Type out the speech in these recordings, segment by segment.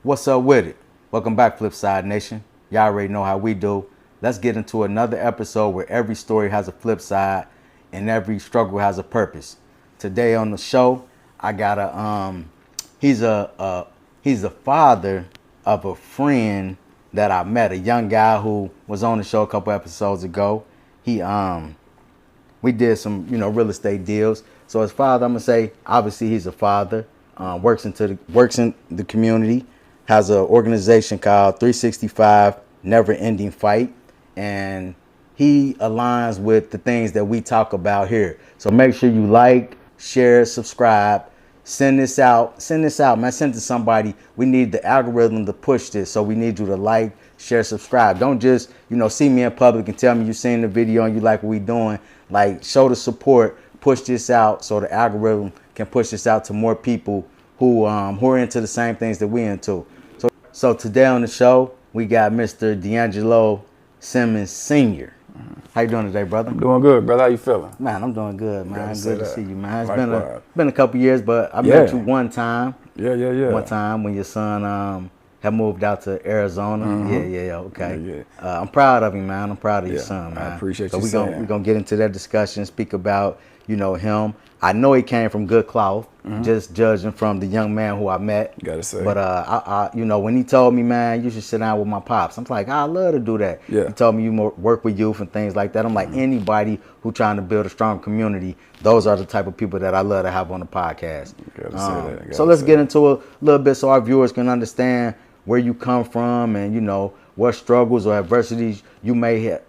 What's up with it? Welcome back, FlipSide Nation. Y'all already know how we do. Let's get into another episode where every story has a flip side and every struggle has a purpose. Today on the show, I got he's a father of a friend that I met, a young guy who was on the show a couple episodes ago. We did some, real estate deals. So his father, I'm gonna say, obviously he's a father, works in the community, has an organization called 365 Never Ending Fight, and he aligns with the things that we talk about here. So make sure you like, share, subscribe, send this out, man. Send it to somebody. We need the algorithm to push this, so we need you to like, share, subscribe. Don't just, see me in public and tell me you seen the video and you like what we doing. Like, show the support, push this out so the algorithm can push this out to more people who are into the same things that we into. So today on the show, we got Mr. DeAngelo Simmons Sr. How you doing today, brother? I'm doing good, brother. How you feeling? Man, I'm doing good, man. Good to see you, man. It's been a couple years, but I met you one time. Yeah. One time when your son had moved out to Arizona. Mm-hmm. Yeah, okay. Yeah. I'm proud of him, man. I'm proud of your son, man. I appreciate you. So we're gonna get into that discussion, speak about, him. I know he came from good cloth, just judging from the young man who I met. Gotta say. But I when he told me, man, you should sit down with my pops, I'm like, I love to do that. Yeah. He told me you work with youth and things like that. I'm like, anybody who trying to build a strong community, those are the type of people that I love to have on the podcast. Gotta say that. So let's get into a little bit so our viewers can understand where you come from and, what struggles or adversities you may have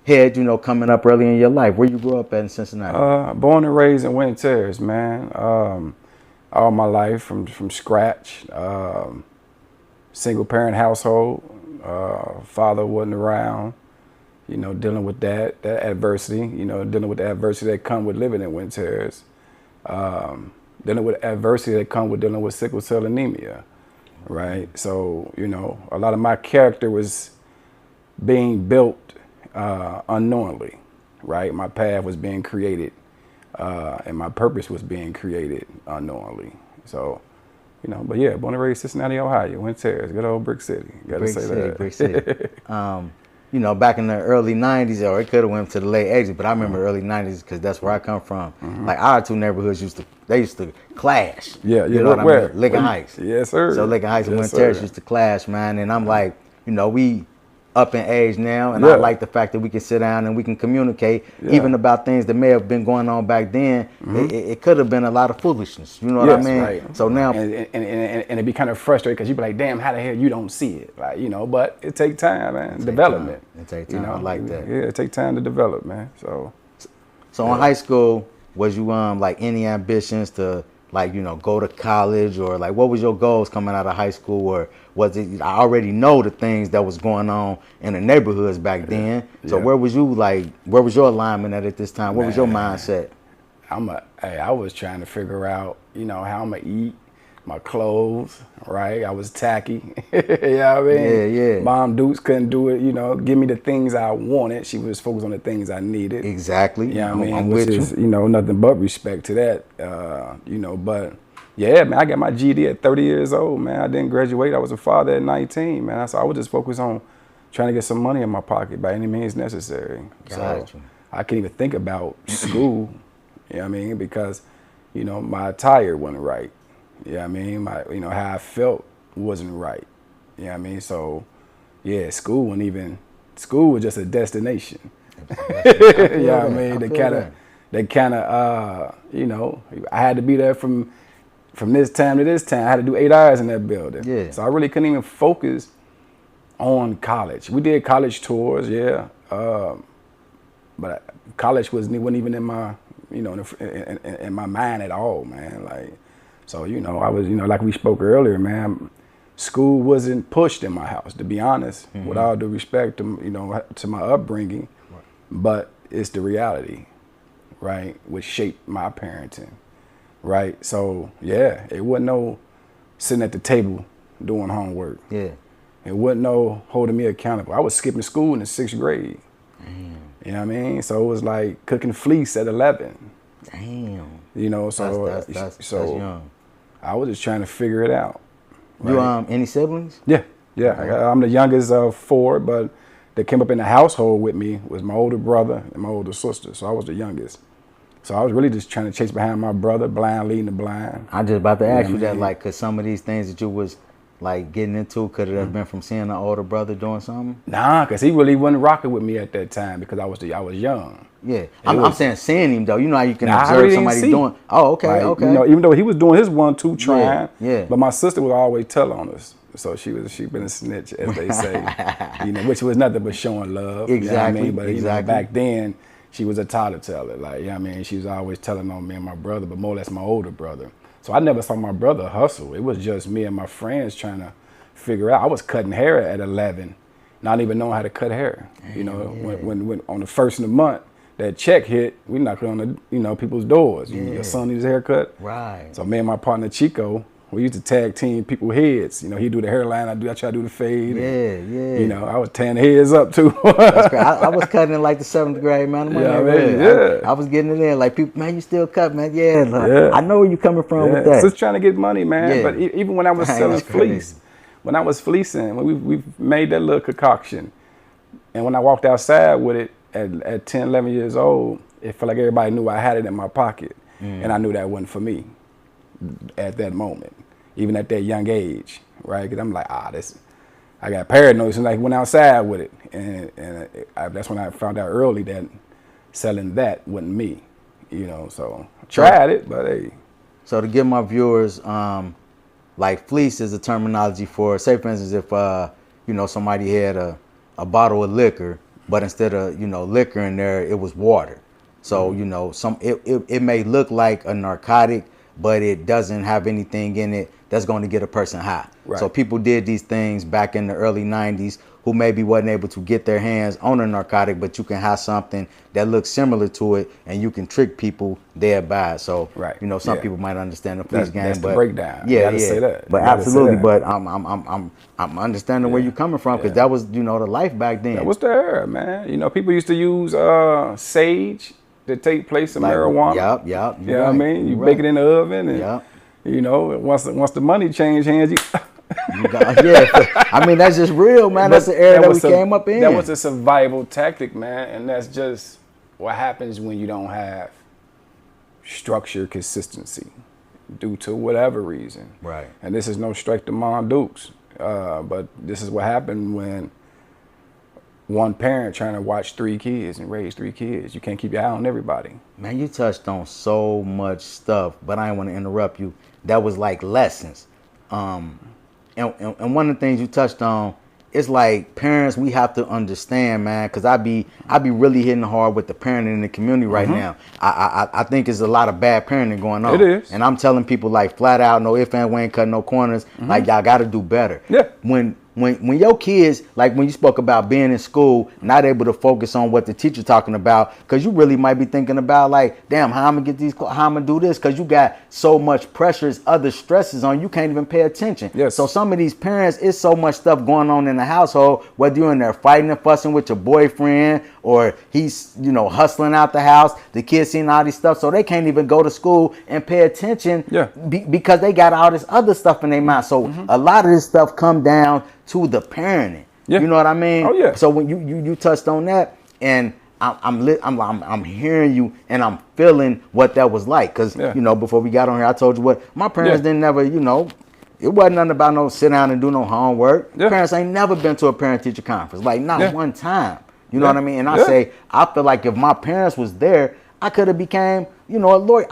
had, coming up early in your life. Where you grew up at in Cincinnati? Born and raised in Winton Terrace, man. All my life from scratch. Single parent household. Father wasn't around. Dealing with that adversity. Dealing with the adversity that come with living in Winton Terrace. Dealing with adversity that come with dealing with sickle cell anemia. Right. So, a lot of my character was being built unknowingly, right? My path was being created, and my purpose was being created unknowingly. So, but yeah, born and raised Cincinnati, Ohio, Winton Terrace, good old Brick City. Gotta say that. Brick City. Back in the early 90s, or it could have went to the late 80s, but I remember early 90s because that's where I come from. Like our two neighborhoods used to clash. Yeah. You know what I mean? Lincoln Heights. Yes, sir. So Lincoln Heights and Winton Terrace used to clash, man. And I'm like, we up in age now, and I like the fact that we can sit down and we can communicate even about things that may have been going on back then. It could have been a lot of foolishness, you know what I mean? Right. So now, and it'd be kind of frustrating because you'd be like, damn, how the hell you don't see it, like, but it take time, man. Development. It take time. I like that. Yeah, it take time to develop, man. So in high school, was you like any ambitions to go to college, or like what was your goals coming out of high school, or was it I already know the things that was going on in the neighborhoods back then? So where was you where was your alignment at this time? What was your mindset? I was trying to figure out, how I'm gonna eat, my clothes, right? I was tacky. You know what I mean? Yeah. Mom Dukes couldn't do it, give me the things I wanted. She was focused on the things I needed. Exactly. You know what I mean? I'm Which with is, nothing but respect to that. But yeah, man, I got my GED at 30 years old, man. I didn't graduate. I was a father at 19, man. So I was just focused on trying to get some money in my pocket by any means necessary. So I couldn't even think about school, you know what I mean? Because, my attire wasn't right. You know what I mean? My, how I felt wasn't right. You know what I mean? So, yeah, school was just a destination. You know what I mean? They kind of, I had to be there from this time to this time. I had to do 8 hours in that building. Yeah. So I really couldn't even focus on college. We did college tours, but college wasn't even in my, in my mind at all, man. Like, so, I was, like we spoke earlier, man, school wasn't pushed in my house, to be honest, with all due respect to, to my upbringing, but it's the reality, right, which shaped my parenting, right? So, yeah, it wasn't no sitting at the table doing homework. Yeah. It wasn't no holding me accountable. I was skipping school in the 6th grade. Damn. You know what I mean? So it was like cooking fleece at 11. Damn. So that's young. I was just trying to figure it out. Right? You any siblings? Yeah. I'm the youngest of 4, but that came up in the household with me was my older brother and my older sister. So I was the youngest. So I was really just trying to chase behind my brother, blind leading the blind. I'm just about to ask you that, like, cause some of these things that you was like getting into, could it have been from seeing an older brother doing something? Nah, cause he really wasn't rocking with me at that time because I was young. Yeah, I'm saying seeing him though. You know how you can observe somebody doing. Oh, okay, like, okay. You know, even though he was doing his 1-2 trying, yeah. But my sister would always tell on us. So she been a snitch, as they say. Which was nothing but showing love. Exactly. You know what I mean? But exactly. Back then she was a taller teller. Like, she was always telling on me and my brother, but more or less my older brother. So I never saw my brother hustle. It was just me and my friends trying to figure out. I was cutting hair at 11, not even knowing how to cut hair. When on the first of the month, that check hit, we knocked on the people's doors. Your son needs a haircut. Right. So me and my partner Chico, we used to tag team people's heads. He do the hairline, I try to do the fade. Yeah. I was tearing heads up too. That's great. I was cutting in like the 7th grade, man. I was getting it in. Like, people, man, you still cut, man. Yeah. I know where you coming from with that. Just trying to get money, man. Yeah. But even when I was selling fleece, when I was fleecing, we made that little concoction. And when I walked outside with it at 10, 11 years old, it felt like everybody knew I had it in my pocket. And I knew that wasn't for me at that moment, even at that young age, right? Because I'm like, I got paranoid. So I went outside with it. And that's when I found out early that selling that wasn't me, So I tried it, but hey. So to give my viewers, like, fleece is a terminology for, say for instance, if, somebody had a bottle of liquor, but instead of, liquor in there, it was water. So, it may look like a narcotic, but it doesn't have anything in it that's going to get a person high. Right. So people did these things back in the early 90s who maybe wasn't able to get their hands on a narcotic, but you can have something that looks similar to it and you can trick people thereby. So, some people might understand the fleece game. That's but the breakdown. Say that. But absolutely. But I'm understanding where you're coming from, because that was, the life back then. That was the era, man. People used to use sage to take place in marijuana. Yep. You know what I mean? You bake it in the oven, and once the money changed hands, I mean, that's just real, man. That's the era that we came up in. That was a survival tactic, man, and that's just what happens when you don't have structure, consistency, due to whatever reason. Right. And this is no strike to Mom Dukes, but this is what happened when one parent trying to watch 3 kids and raise 3 kids. You can't keep your eye on everybody. Man, you touched on so much stuff, but I didn't want to interrupt you. That was like lessons. And one of the things you touched on, it's like parents, we have to understand, man, because I be really hitting hard with the parenting in the community right now. I think there's a lot of bad parenting going on. It is. And I'm telling people, like, flat out, no ifs and we ain't cutting no corners. Like, y'all got to do better. Yeah. When your kids, like when you spoke about being in school, not able to focus on what the teacher talking about, because you really might be thinking about, like, damn, how I'm gonna get these, how I'm gonna do this, because you got so much pressures, other stresses on you, can't even pay attention. Yes. So some of these parents, it's so much stuff going on in the household, whether you're in there fighting and fussing with your boyfriend, or he's, hustling out the house, the kids seeing all these stuff, so they can't even go to school and pay attention because they got all this other stuff in their mind. So a lot of this stuff come down to the parenting. You know what I mean? Oh yeah. So when you touched on that, and I'm hearing you, and I'm feeling what that was like, because before we got on here, I told you what my parents didn't never, it wasn't nothing about no sit down and do no homework. Parents ain't never been to a parent teacher conference, like not one time. You know what I mean? And I feel like if my parents was there, I could have became, a lawyer.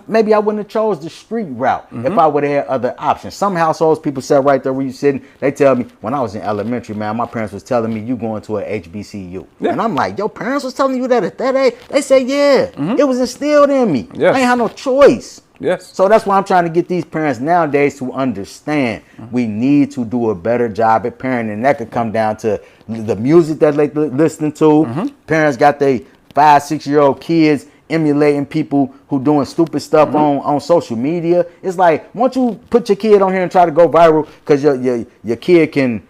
Maybe I wouldn't have chose the street route if I would have had other options. Some households, people sit right there where you sitting. They tell me, when I was in elementary, man, my parents was telling me, you going to a HBCU. And I'm like, your parents was telling you that at that age? They say, it was instilled in me. I ain't had no choice. Yes. So that's why I'm trying to get these parents nowadays to understand we need to do a better job at parenting. And that could come down to the music that they listening to. Parents got their 5-6-year-old kids emulating people who doing stupid stuff on social media. It's like, once you put your kid on here and try to go viral because your kid can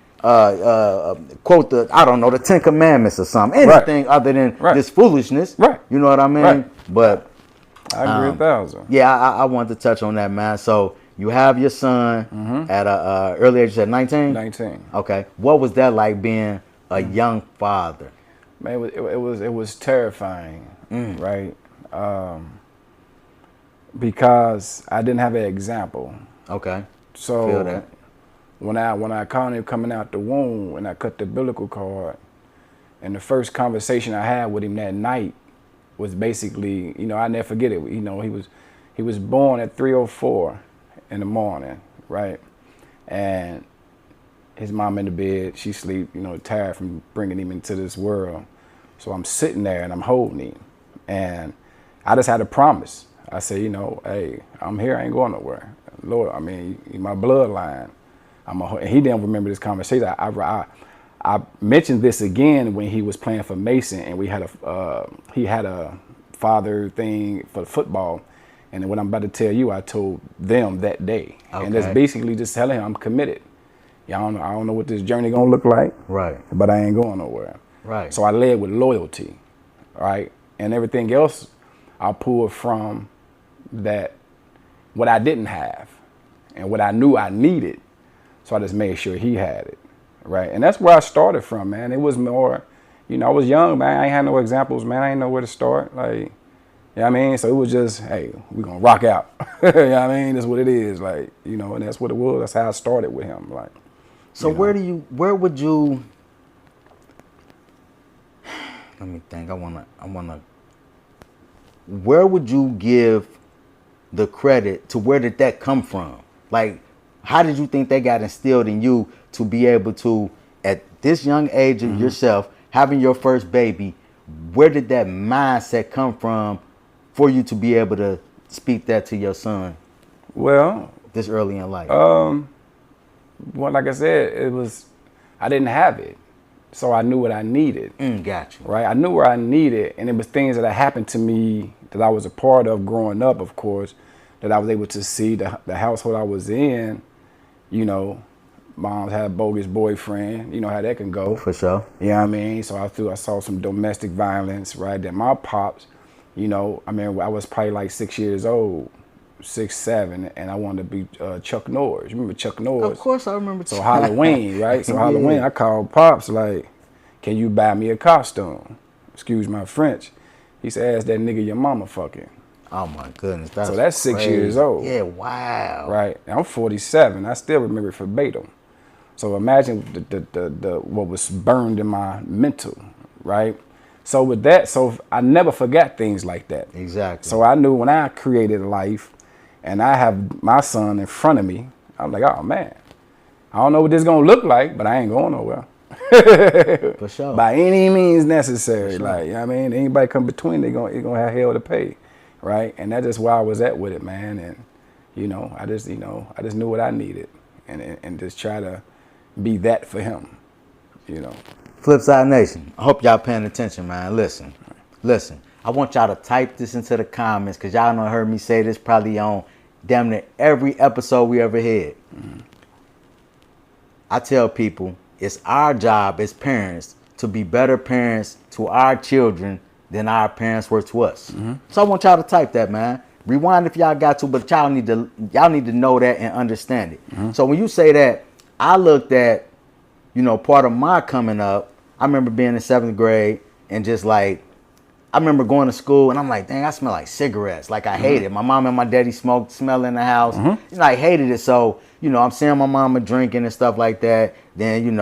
quote the 10 Commandments or something, anything other than this foolishness. You know what I mean? But I agree 1,000. Yeah, I wanted to touch on that, man. So you have your son at a early age, you said 19? 19. Okay. What was that like being a young father? Man, it was terrifying, right? Because I didn't have an example. Okay. So Feel that. when I caught him coming out the womb and I cut the umbilical cord, and the first conversation I had with him that night was basically, I never forget it. He was born at 3:04 in the morning, right? And his mom in the bed, she sleep, tired from bringing him into this world. So I'm sitting there and I'm holding him, and I just had a promise. I said, hey, I'm here, I ain't going nowhere. Lord, I mean, my bloodline. And he didn't remember this conversation. I mentioned this again when he was playing for Mason, and he had a father thing for football. And what I'm about to tell you, I told them that day. Okay. And that's basically just telling him I'm committed. I don't know what this journey gonna look like. Right. But I ain't going nowhere. Right. So I led with loyalty, right? And everything else I pulled from that, what I didn't have and what I knew I needed. So I just made sure he had it, right? And that's where I started from, man. It was more, I was young, man. I ain't had no examples, man. I ain't know where to start. Like, you know what I mean? So it was just, hey, we're going to rock out. You know what I mean? That's what it is. Like, and that's what it was. That's how I started with him. Like, so where would you, let me think. Where would you give the credit to? Where did that come from? Like, how did you think that got instilled in you to be able to, at this young age of yourself, having your first baby, where did that mindset come from for you to be able to speak that to your son? Well, this early in life. Well, like I said, I didn't have it. So I knew what I needed. Gotcha. Right? I knew where I needed, and it was things that happened to me that I was a part of growing up, of course, that I was able to see the household I was in. Moms had a bogus boyfriend. You know how that can go. For sure. You know what I mean? So I saw some domestic violence, right? That my pops, I was probably like 6 years old, 6, 7, and I wanted to be Chuck Norris. Remember Chuck Norris? Of course I remember. So Halloween, right? So Halloween, I called Pops like, can you buy me a costume? Excuse my French. He said, ask that nigga your mama fucking. Oh my goodness. So that's 6 years old. Yeah, wow. Right. And I'm 47. I still remember it verbatim. So imagine the what was burned in my mental, right? So with that, I never forgot things like that. Exactly. So I knew when I created life and I have my son in front of me, I'm like, oh man, I don't know what this is gonna look like, but I ain't going nowhere. For sure. By any means necessary. Sure. Like, I mean, anybody come between, they're gonna have hell to pay. Right. And that's just where I was at with it, man. And, I just knew what I needed and just try to be that for him, FlipSide Nation, I hope y'all paying attention, man. Listen. I want y'all to type this into the comments because y'all done heard me say this probably on damn near every episode we ever had. I tell people it's our job as parents to be better parents to our children than our parents were to us. So I want y'all to type that, man. Rewind if y'all got to, but y'all need to know that and understand it. So when you say that, I looked at, part of my coming up. I remember being in 7th grade and just like, I remember going to school and I'm like, dang, I smell like cigarettes. Like I hate it. My mom and my daddy smell in the house. I hated it. So, I'm seeing my mama drinking and stuff like that. Then,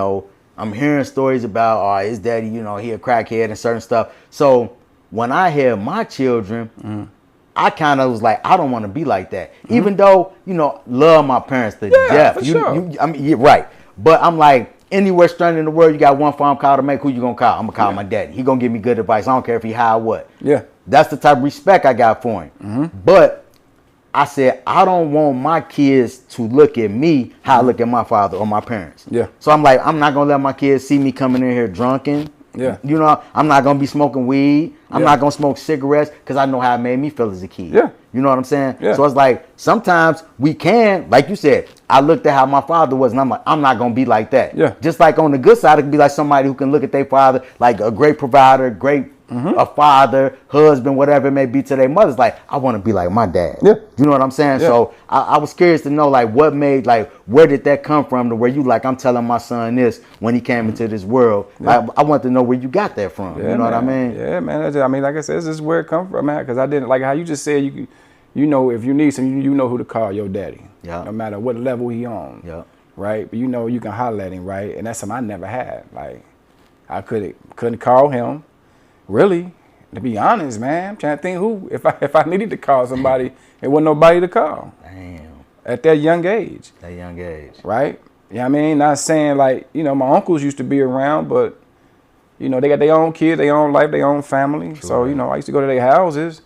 I'm hearing stories about, his daddy, he a crackhead and certain stuff. So when I had my children, I kind of was like, I don't want to be like that. Even though, love my parents to death. For sure. You're right. But I'm like, anywhere stranded in the world, you got one farm call to make, who you going to call? I'm going to call my daddy. He going to give me good advice. I don't care if he high or what. Yeah. That's the type of respect I got for him. But I said, I don't want my kids to look at me how I look at my father or my parents. Yeah. So I'm like, I'm not going to let my kids see me coming in here drunken. Yeah. I'm not going to be smoking weed. I'm not going to smoke cigarettes because I know how it made me feel as a kid. Yeah. You know what I'm saying? Yeah. So it's like, sometimes we can, like you said, I looked at how my father was and I'm like, I'm not going to be like that. Yeah. Just like on the good side, it could be like somebody who can look at their father like a great provider, great a father, husband, whatever it may be to their mothers. Like, I want to be like my dad. Yeah. You know what I'm saying? Yeah. So I was curious to know, like, what made, like, where did that come from to where you like, I'm telling my son this when he came into this world. Yeah. Like, I want to know where you got that from. Yeah, you know what I mean? Yeah, man. I mean, like I said, this is where it come from, man. Because I didn't, like how you just said, you know, if you need something, you know who to call your daddy. Yeah. No matter what level he on. Yeah. Right? But you know, you can holler at him, right? And that's something I never had. Like, I couldn't call him. Really, to be honest, man, I'm trying to think who. If I needed to call somebody, it wasn't nobody to call. Damn. At that young age. That young age. Right? You know what I mean? Not saying like, you know, my uncles used to be around, but, you know, they got their own kids, their own life, their own family. True, so, man. you know, I used to go to their houses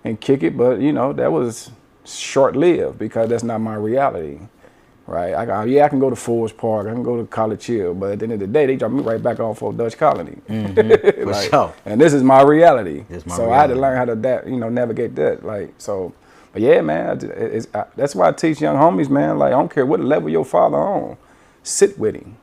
and kick it, but, you know, that was short-lived because that's not my reality. Right, I can go to Forest Park, I can go to College Hill, but at the end of the day, they drop me right back off of Dutch Colony. For Like, sure. and this is my reality. So I had to learn how to navigate that. Like, so, but yeah, man, that's why I teach young homies, man. Like, I don't care what level your father on, sit with him,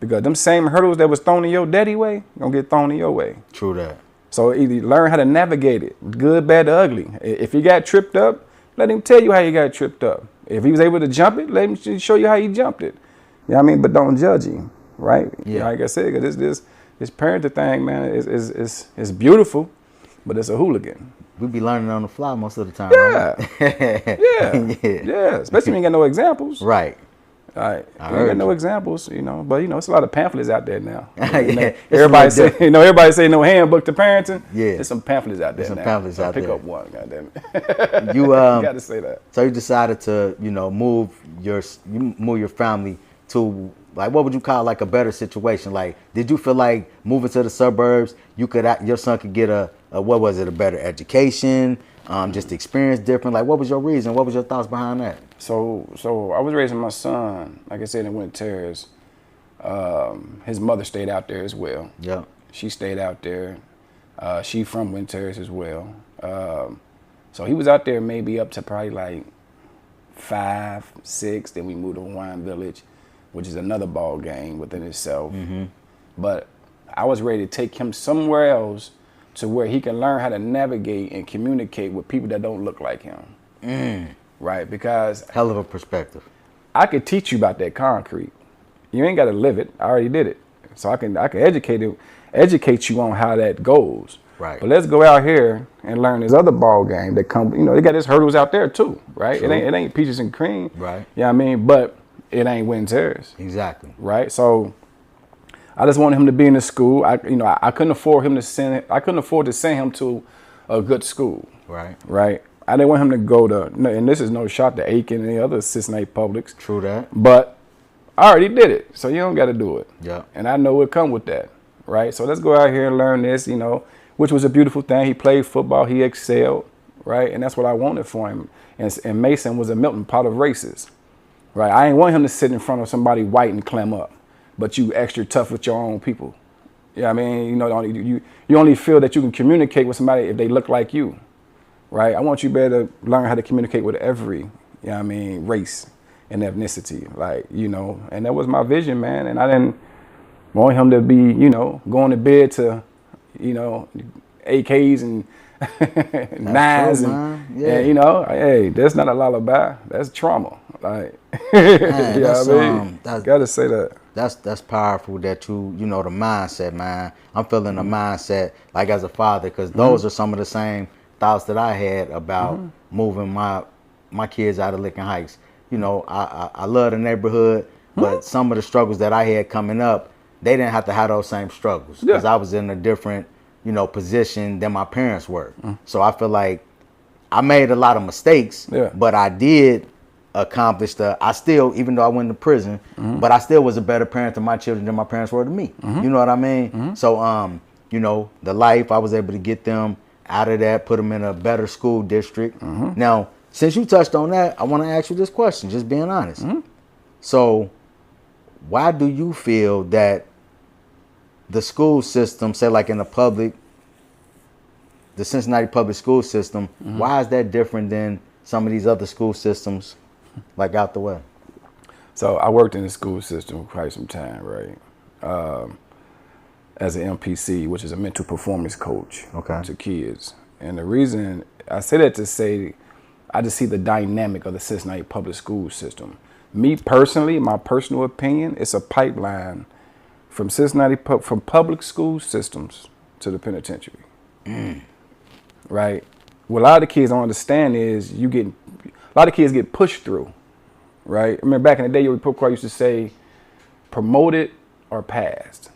because them same hurdles that was thrown in your daddy way gonna get thrown in your way. True that. So either learn how to navigate it, good, bad, or ugly. If you got tripped up, let him tell you how you got tripped up. If he was able to jump it, let him show you how he jumped it. You know what I mean? But don't judge him, right? Yeah. Like I said, because this parenting thing, man, is beautiful, but it's a hooligan. We be learning on the fly most of the time. Yeah. Right? Yeah. Especially when you got no examples. Right. Right. I You ain't got heard no you. examples, you know. But you know, it's a lot of pamphlets out there now. Yeah, You know, it's everybody a say, little everybody say no handbook to parenting. Yeah. There's some pamphlets out there There's some now. pamphlets So out pick there. up one, goddamn it. You You got to say that. So you decided to, you know, move your family to, like, what would you call like a better situation? Like, did you feel like moving to the suburbs, your son could get a better education, just experience different? Like, what was your reason? What was your thoughts behind that? So I was raising my son, like I said, in Winton Terrace. His mother stayed out there as well. Yeah. She stayed out there. She from Winton Terrace as well. So he was out there maybe up to probably like 5, 6. Then we moved to Hawaiian Village, which is another ball game within itself. Mm-hmm. But I was ready to take him somewhere else to where he can learn how to navigate and communicate with people that don't look like him. Right? Because Hell of a perspective. I could teach you about that concrete. You ain't got to live it. I already did it. So I can educate you on how that goes. Right. But let's go out here and learn this other ball game that come. You know, they got this hurdles out there too, right? True. It ain't peaches and cream. Right. You know what I mean? But it ain't Winton Terrace. Exactly. Right. So I just wanted him to be in the school. I couldn't afford to send him to a good school. Right. Right. I didn't want him to go to, and this is no shot to Aiken and the other Cincinnati publics. True that. But I already did it, so you don't got to do it. Yeah. And I know it come with that, right? So let's go out here and learn this, you know, which was a beautiful thing. He played football, he excelled, right? And that's what I wanted for him. And Mason was a melting pot of races, right? I ain't want him to sit in front of somebody white and clam up, but you extra tough with your own people. Yeah, I mean, you know, you only feel that you can communicate with somebody if they look like you, right? I want you better learn how to communicate with every, you know what I mean, race and ethnicity, like, you know, and that was my vision, man. And I didn't want him to be, you know, going to bed to, you know, AKs and nines true, and you know, hey, that's not a lullaby, that's trauma. Like, Man, you know that's, what I mean? Gotta say that. That's powerful that you know, the mindset, man. I'm feeling the mindset, like, as a father, because those are some of the same thoughts that I had about moving my kids out of Licking Heights. You know, I love the neighborhood, but some of the struggles that I had coming up, they didn't have to have those same struggles because I was in a different, you know, position than my parents were. So I feel like I made a lot of mistakes, but I did accomplish I still, even though I went to prison, but I still was a better parent to my children than my parents were to me. You know what I mean? So, you know, the life, I was able to get them out of that, put them in a better school district. Now, since you touched on that, I want to ask you this question, just being honest. So why do you feel that the school system, say like in the Cincinnati public school system, why is that different than some of these other school systems, like out the way? So I worked in the school system for quite some time, right? as an MPC, which is a mental performance coach to kids. And the reason I say that to say, I just see the dynamic of the Cincinnati public school system. Me personally, my personal opinion, it's a pipeline from from public school systems to the penitentiary. Right? What a lot of the kids don't understand is a lot of kids get pushed through. Right? I remember back in the day, your report card used to say promoted or passed.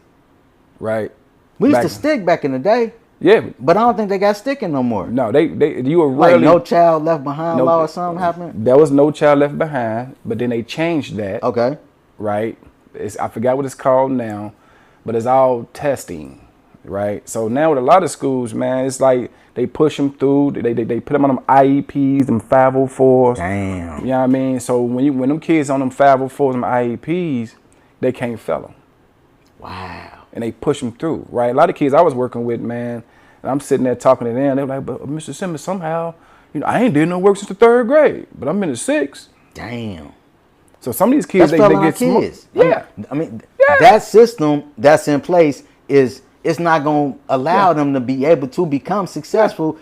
Right? We used to stick back in the day. Yeah. But I don't think they got sticking no more. No, you were like rarely, No Child Left Behind law or something happened? There was No Child Left Behind, but then they changed that. Okay. Right? I forgot what it's called now, but it's all testing. Right? So now with a lot of schools, man, it's like they push them through. They put them on them IEPs, them 504s. Damn. You know what I mean? So when them kids on them 504s, them IEPs, they can't fail them. Wow. And they push them through, right? A lot of kids I was working with, man, and I'm sitting there talking to them. They're like, but Mr. Simmons, somehow, I ain't did no work since the 3rd grade, but I'm in the 6th. Damn. So some of these kids, they get kids. Yeah. I mean, that system that's in place it's not going to allow them to be able to become successful.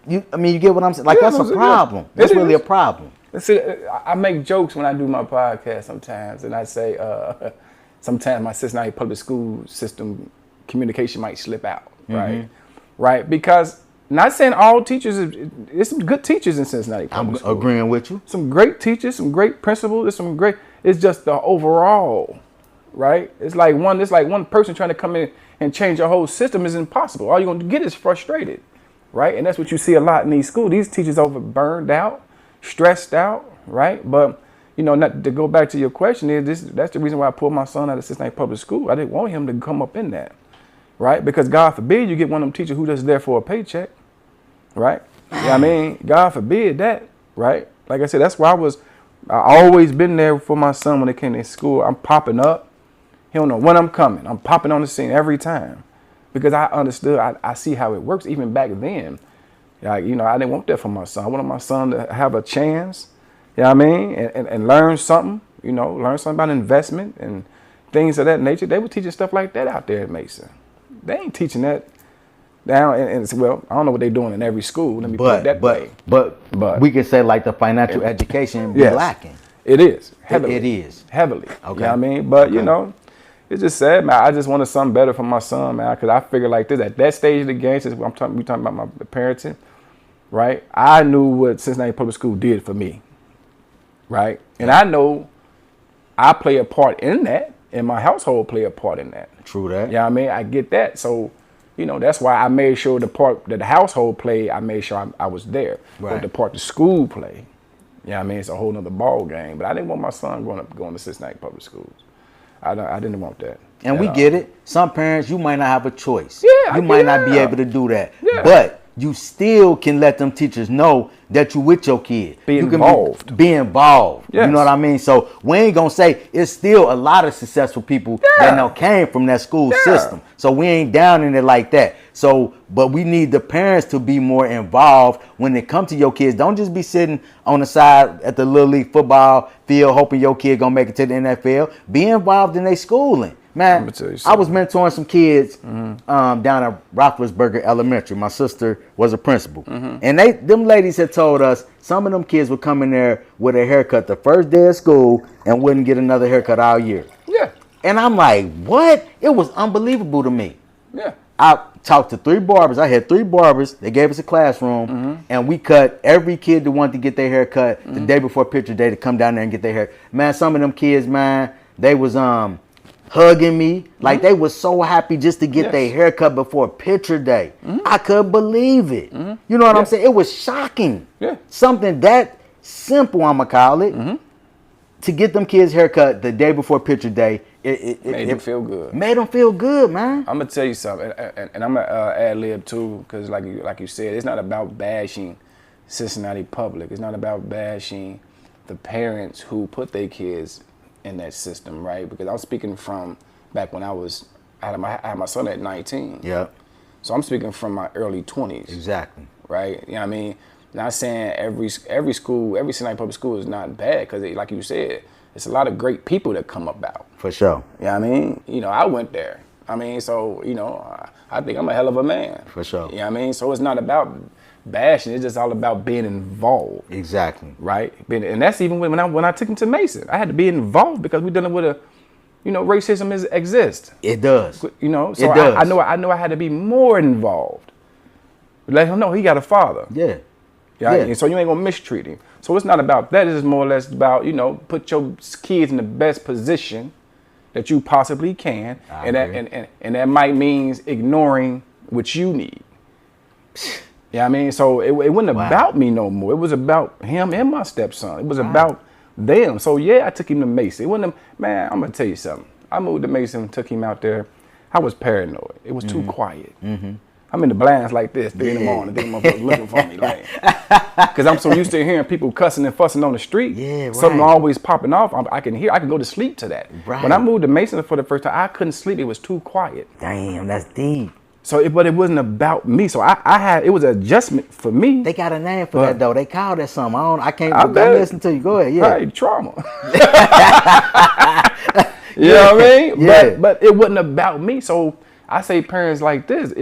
You get what I'm saying? Like, that's a problem. That's really a problem. See, I make jokes when I do my podcast sometimes, and I say, sometimes my Cincinnati public school system communication might slip out, right? Right? Because not saying all teachers, there's some good teachers in Cincinnati public school. I'm agreeing with you. Some great teachers, some great principals, it's just the overall, right? It's like one person trying to come in and change your whole system is impossible. All you're going to get is frustrated, right? And that's what you see a lot in these schools. These teachers over burned out, stressed out, right? But not to go back to your question, that's the reason why I pulled my son out of Cincinnati public school. I didn't want him to come up in that, right? Because God forbid you get one of them teachers who just there for a paycheck, right? I mean, God forbid that, right? Like I said, that's why I always been there for my son when they came to school. I'm popping up. He don't know when I'm coming. I'm popping on the scene every time because I understood. I see how it works even back then. Like, I didn't want that for my son. I wanted my son to have a chance. You know what I mean? And learn something, learn something about investment and things of that nature. They were teaching stuff like that out there at Mason. They ain't teaching that down. And it's, well, I don't know what they're doing in every school. Let me put it that way. But we can say like the financial education be lacking. It is. Heavily. It is. Heavily. Okay. You know what I mean? But, it's just sad, man. I just wanted something better for my son, man, because I figured like this, at that stage of the game, since we talking about my parenting, right? I knew what Cincinnati Public School did for me. Right? And I know I play a part in that, and my household play a part in that. True that. Yeah, I mean, I get that. So, that's why I made sure the part that the household played, I made sure I was there. Right. But the part the school play, I mean, it's a whole nother ball game. But I didn't want my son going to Cincinnati Public Schools. I didn't want that. And we get it. Some parents, you might not have a choice. Yeah, you might not be able to do that. Yeah. But you still can let them teachers know that you with your kid. Be you involved. Can be involved. Yes. You know what I mean? So we ain't gonna say it's still a lot of successful people that came from that school system. So we ain't down in it like that. So, but we need the parents to be more involved when it comes to your kids. Don't just be sitting on the side at the Little League football field hoping your kid gonna make it to the NFL. Be involved in their schooling. Man, I was mentoring some kids down at Roethlisberger Elementary. My sister was a principal. And them ladies had told us some of them kids would come in there with a haircut the first day of school and wouldn't get another haircut all year. Yeah. And I'm like, what? It was unbelievable to me. Yeah. I talked to 3 barbers. I had 3 barbers. They gave us a classroom, and we cut every kid that wanted to get their hair cut the day before picture day to come down there and get their hair. Man, some of them kids, man, they was hugging me. Like they was so happy just to get their hair cut before picture day. I couldn't believe it. You know what I'm saying? It was shocking. Yeah. Something that simple, I'ma call it, to get them kids haircut the day before picture day. It made them feel good. Made them feel good, man. I'm gonna tell you something, and I'm gonna ad lib too, because like you said, it's not about bashing Cincinnati public. It's not about bashing the parents who put their kids in that system, right? Because I'm speaking from back when I had my son at 19. Yeah. So I'm speaking from my early 20s. Exactly. Right? You know what I mean? Not saying every school, every Cincinnati public school is not bad, because like you said, it's a lot of great people that come about. For sure. You know what I mean? I went there. I mean, so, you know, I think I'm a hell of a man. For sure. You know what I mean? So it's not about bashing. It's just all about being involved. Exactly. Right? And that's even when I took him to Mason. I had to be involved because we're dealing with racism exists. It does. You know, so it does. I know I had to be more involved. Let him know he got a father. Yeah. Yeah. And so you ain't gonna mistreat him. So it's not about that. It's more or less about, you know, put your kids in the best position that you possibly can. And that might mean ignoring what you need. Yeah, I mean, so it wasn't about me no more. It was about him and my stepson. It was about them. So yeah, I took him to Mason. It wasn't man, I'm gonna tell you something. I moved to Mason, took him out there. I was paranoid. It was too quiet. I'm in the blinds like this, 3 in the morning, thinking motherfuckers looking for me, like, because I'm so used to hearing people cussing and fussing on the street. Yeah, right. Something always popping off. I can go to sleep to that. Right. When I moved to Mason for the first time, I couldn't sleep. It was too quiet. Damn, that's deep. So, but it wasn't about me. So it was an adjustment for me. They got a name for that though. They call that something. I can't listen to you. Go ahead. Yeah. Right, trauma. You know what I mean? Yeah. But it wasn't about me. So I say parents like this,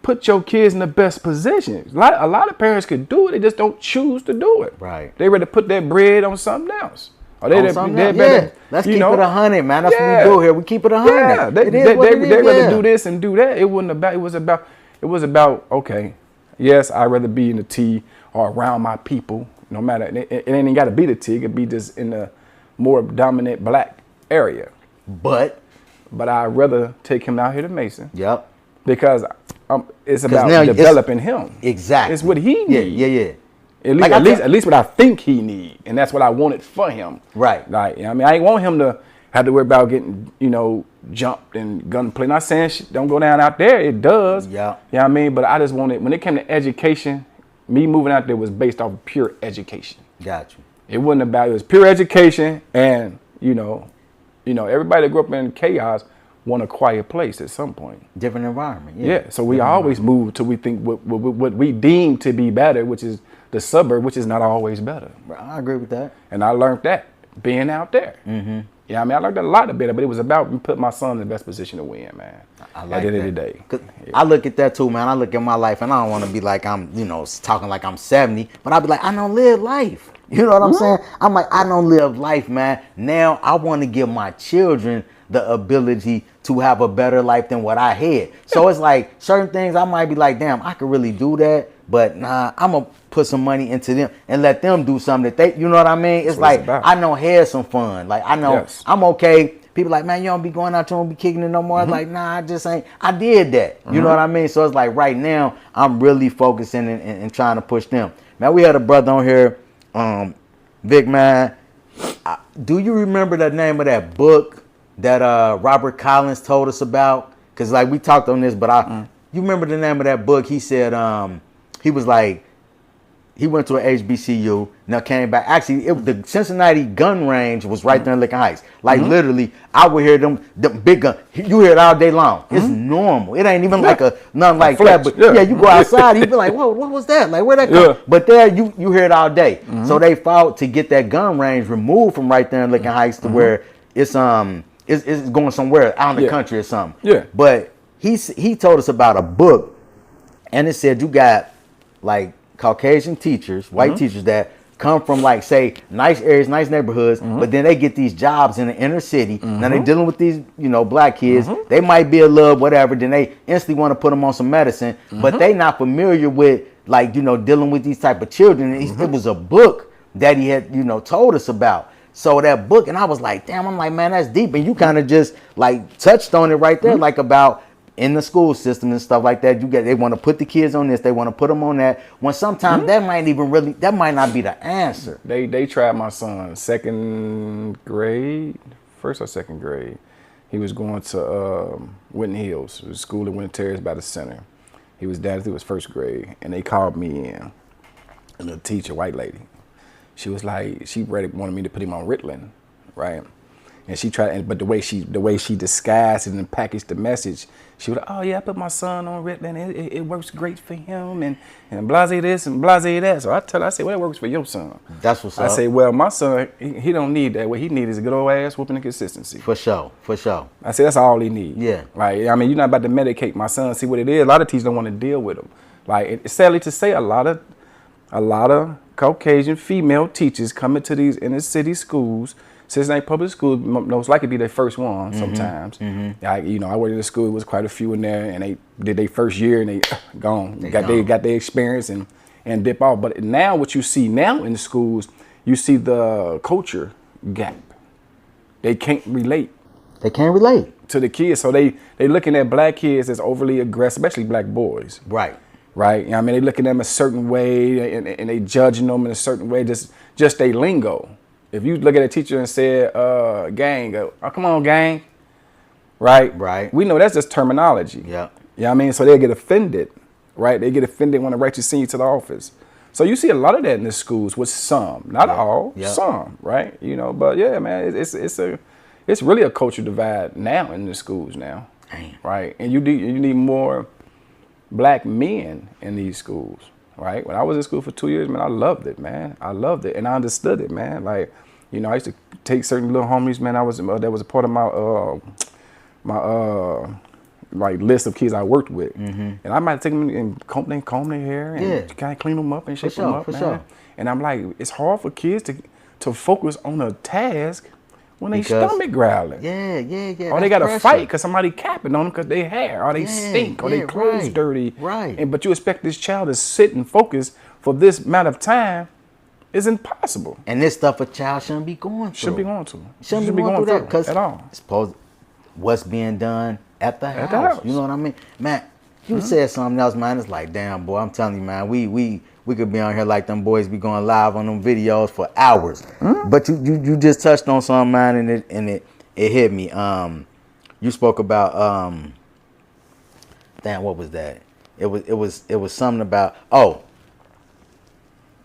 put your kids in the best position. A lot of parents could do it. They just don't choose to do it. Right. They rather put their bread on something else. Or Let's keep it 100, man. That's what we do here. We keep it 100. Yeah, they rather do this and do that. It was about okay, yes, I'd rather be in the T or around my people. No matter, it ain't got to be the T. It could be just in the more dominant black area. But I'd rather take him out here to Mason. Yep. Because it's about developing him. Exactly. It's what he needs. Yeah. At least what I think he needs, and that's what I wanted for him. Right. Like, you know what I mean, I ain't want him to have to worry about getting, you know, jumped and gunplay. Not saying shit don't go down out there. It does. Yeah. You know what I mean? But I just wanted, when it came to education, me moving out there was based off of pure education. Got you. It wasn't about, it was pure education, and you know, everybody that grew up in chaos want a quiet place at some point. Different environment. Yeah. So we always move till we think what we deem to be better, which is the suburb, which is not always better. I agree with that. And I learned that being out there. Mm-hmm. Yeah, I mean, I learned a lot of better, but it was about putting my son in the best position to win, man. I like at the end of the day. I look at that too, man. I look at my life, and I don't want to be like I'm, you know, talking like I'm 70, but I'll be like, I don't live life. You know what I'm saying? I'm like, I don't live life, man. Now I want to give my children the ability to have a better life than what I had. So it's like certain things I might be like, damn, I could really do that, but nah, I'm gonna put some money into them and let them do something that they, you know what I mean? It's like, I know have some fun. Like I know I'm okay. People like, man, you don't be going out, you don't be kicking it no more. Like, nah, I just ain't. I did that. You know what I mean? So it's like right now I'm really focusing and trying to push them. Man, we had a brother on here, Vic, man. Do you remember the name of that book that Robert Collins told us about? Because like we talked on this, but you remember the name of that book? He said he was like, he went to an HBCU, now came back. Actually, the Cincinnati gun range was right there in Lincoln Heights. Like literally, I would hear them big gun. You hear it all day long. It's normal. It ain't even like nothing like that. But yeah, you go outside, you be like, whoa, what was that? Like where that come? But there, you hear it all day. So they fought to get that gun range removed from right there in Lincoln Heights to where it's going somewhere out in the country or something. Yeah. But he told us about a book, and it said you got like Caucasian teachers, white teachers that come from like say nice areas, nice neighborhoods, but then they get these jobs in the inner city. Now they dealing with these, you know, black kids. They might be a little whatever. Then they instantly want to put them on some medicine, but they not familiar with like, you know, dealing with these type of children. It was a book that he had, you know, told us about. So that book, and I was like, damn, I'm like, man, that's deep. And you kind of just like touched on it right there, like about in the school system and stuff like that. They want to put the kids on this, they want to put them on that. When sometimes that might not be the answer. They tried my son second grade, first or second grade. He was going to Winton Hills, it was a school in Winton Terrace by the center. He was down through his first grade, and they called me in. And the teacher, white lady, she was like, she wanted me to put him on Ritalin, right? And she tried, but the way she disguised it and packaged the message, she would, oh yeah, I put my son on Ritalin, and it works great for him, and blase this and blase that. So I say, well, it works for your son. That's what's up. I say, well, my son, he don't need that. What he needs is a good old ass whooping and consistency. For sure. I say that's all he needs. Yeah. Like, I mean, you're not about to medicate my son. See what it is. A lot of teachers don't want to deal with him. Like, sadly to say, a lot of Caucasian female teachers come into these inner city schools. Cincinnati public schools most likely be their first one sometimes. I worked in a school, it was quite a few in there, and they did their first year and they gone. They got their experience and dip off. But now what you see now in the schools, you see the culture gap. They can't relate. To the kids. So they looking at black kids as overly aggressive, especially black boys. Right. I mean, they look at them a certain way and they judging them in a certain way, just they lingo. If you look at a teacher and say, gang, oh, come on, gang. Right. We know that's just terminology. Yeah. You know what I mean? So they'll get offended, right? They get offended when the righteous send you to the office. So you see a lot of that in the schools with some, not all, some, right? You know, but yeah, man, it's really a culture divide now in the schools now. Damn. Right? And you need more black men in these schools. Right. When I was in school for 2 years, man, I loved it, man. I loved it, and I understood it, man. Like, you know, I used to take certain little homies, man. That was a part of my like list of kids I worked with, and I might take them and comb their hair and kind of clean them up and shape them up, man. Sure. And I'm like, it's hard for kids to focus on a task when they stomach growling. Yeah. Or they got to fight because somebody capping on them because they hair, or they stink, or they clothes dirty. Right. But you expect this child to sit and focus for this amount of time is impossible. And this stuff a child shouldn't be going through. Shouldn't be going through. Shouldn't be going through that because at all. Suppose what's being done at the house. You know what I mean? Man, you said something else, man. It's like, damn, boy, I'm telling you, man, we could be on here like them boys be going live on them videos for hours. But you just touched on something, man, and it hit me. You spoke about damn, what was that? It was something about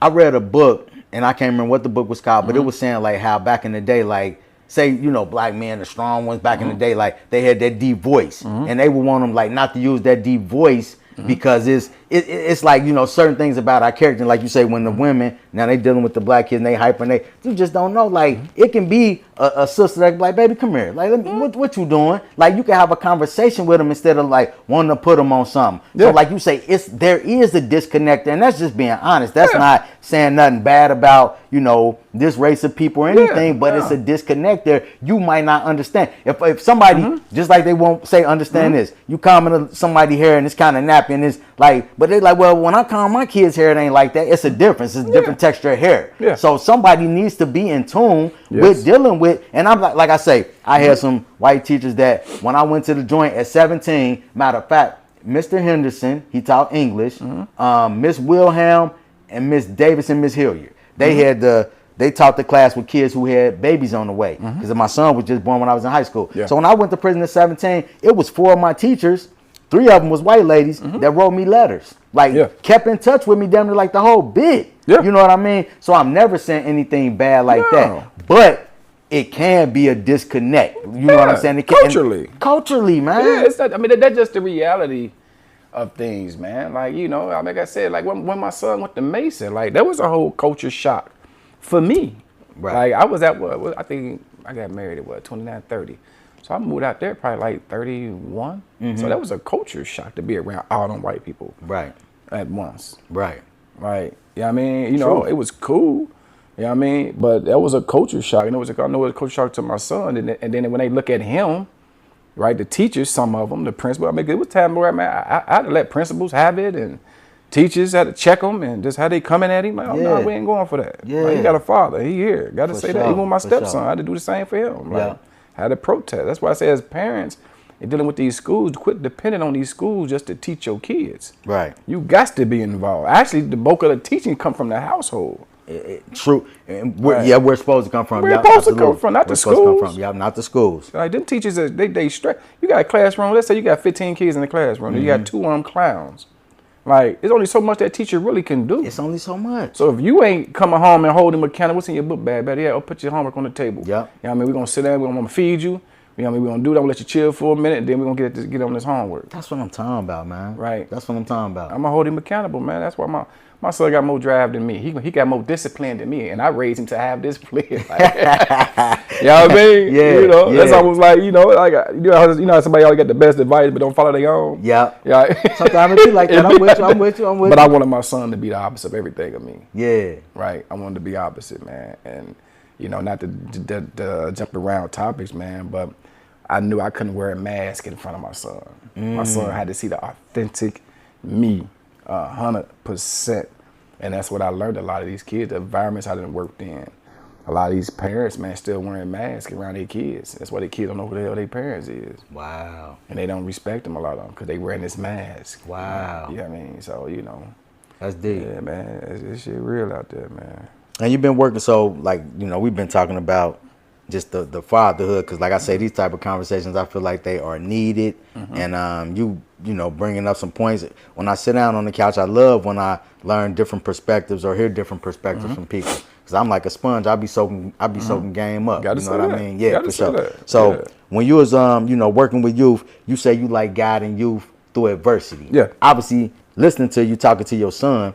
I read a book and I can't remember what the book was called, but it was saying like how back in the day, like say, you know, black men, the strong ones back in the day, like they had that deep voice and they would want them like not to use that deep voice because it's like, you know, certain things about our character, like you say, when the women, now they dealing with the black kids and they hyper and you just don't know, like it can be a sister that like, baby, come here, like what you doing? Like you can have a conversation with them instead of like wanting to put them on something. So like you say, there is a disconnect, and that's just being honest. That's not saying nothing bad about, you know, this race of people or anything, but it's a disconnect there. You might not understand. If somebody, just like they won't say understand this, you comment somebody's hair and it's kind of nappy and it's like, but they like, well, when I comb my kid's hair, it ain't like that. It's a difference. It's a different texture of hair. So somebody needs to be in tune with dealing with, and I'm like I say, I had some white teachers that when I went to the joint at 17, matter of fact, Mr. Henderson, he taught English, Miss Wilhelm and Miss Davis and Miss Hilliard. They taught the class with kids who had babies on the way because my son was just born when I was in high school. So when I went to prison at 17, it was 4 of my teachers. 3 of them was white ladies that wrote me letters, like kept in touch with me damn near like the whole bit. You know what I mean? So I'm never saying anything bad like that, but it can be a disconnect. You know what I'm saying? It can, culturally, man. Yeah, it's not, I mean, that's just the reality of things, man. Like, you know, like I said, like when my son went to Mason, like that was a whole culture shock for me. Like I was at I think I got married at 29, 30. So I moved out there probably like 31. So that was a culture shock to be around all them white people at once. You know what I mean? You know, it was cool. You know what I mean? But that was a culture shock. And I know it was a culture shock to my son. And then when they look at him, right, the teachers, some of them, the principal, I mean, it was time where, man, I had to let principals have it and teachers had to check them and just how they coming at him. Like, oh, no, we ain't going for that. Like, he got a father. He here. Got to say that. Even my stepson, I had to do the same for him. Like, I had to protest. That's why I say as parents, and dealing with these schools, quit depending on these schools just to teach your kids. You got to be involved. Actually, the bulk of the teaching come from the household. True. And we're supposed to come from. We're supposed to come from, not the schools. Not the schools. Like them teachers, they stress. You got a classroom. Let's say you got 15 kids in the classroom. And you got 2 of them clowns. Like, there's only so much that teacher really can do. It's only so much. So if you ain't coming home and holding a candle, what's in your book bag? Better yet, put your homework on the table. Yep. You know what I mean? We're going to sit down, we're going to feed you. You know what I mean? We're going to do that, we'll let you chill for a minute, and then we're going to get on this homework. That's what I'm talking about, man. Right. That's what I'm talking about. I'm going to hold him accountable, man. That's why my son got more drive than me. He got more discipline than me, and I raised him to have discipline. Like, you know what I mean? Yeah. You know, yeah. that's almost like, you know how somebody always got the best advice, but don't follow their own. Yeah. Yeah. Sometimes it be like that. I'm with you. But I wanted my son to be the opposite of everything of me. Yeah. Right. I wanted to be opposite, man. And, you know, not to jump around topics, man, but I knew I couldn't wear a mask in front of my son. My son had to see the authentic me, 100%. And that's what I learned. A lot of these kids, the environments I done worked in, a lot of these parents, man, still wearing masks around their kids. That's why their kids don't know who the hell their parents is. Wow. And they don't respect them, a lot of them, because they wearing this mask. Wow. You know what I mean? So, you know. That's deep. Yeah, man. This shit real out there, man. And you've been working, so, like, you know, we've been talking about just the fatherhood, because, like I say, these type of conversations, I feel like they are needed. And you know, bringing up some points. When I sit down on the couch, I love when I learn different perspectives or hear different perspectives from people. Because I'm like a sponge. I be soaking game up. Gotta You know say what that. I mean? Yeah, Gotta for say sure. that. So Yeah. when you was you know, working with youth, you say you like guiding youth through adversity. Yeah. Obviously, listening to you talking to your son,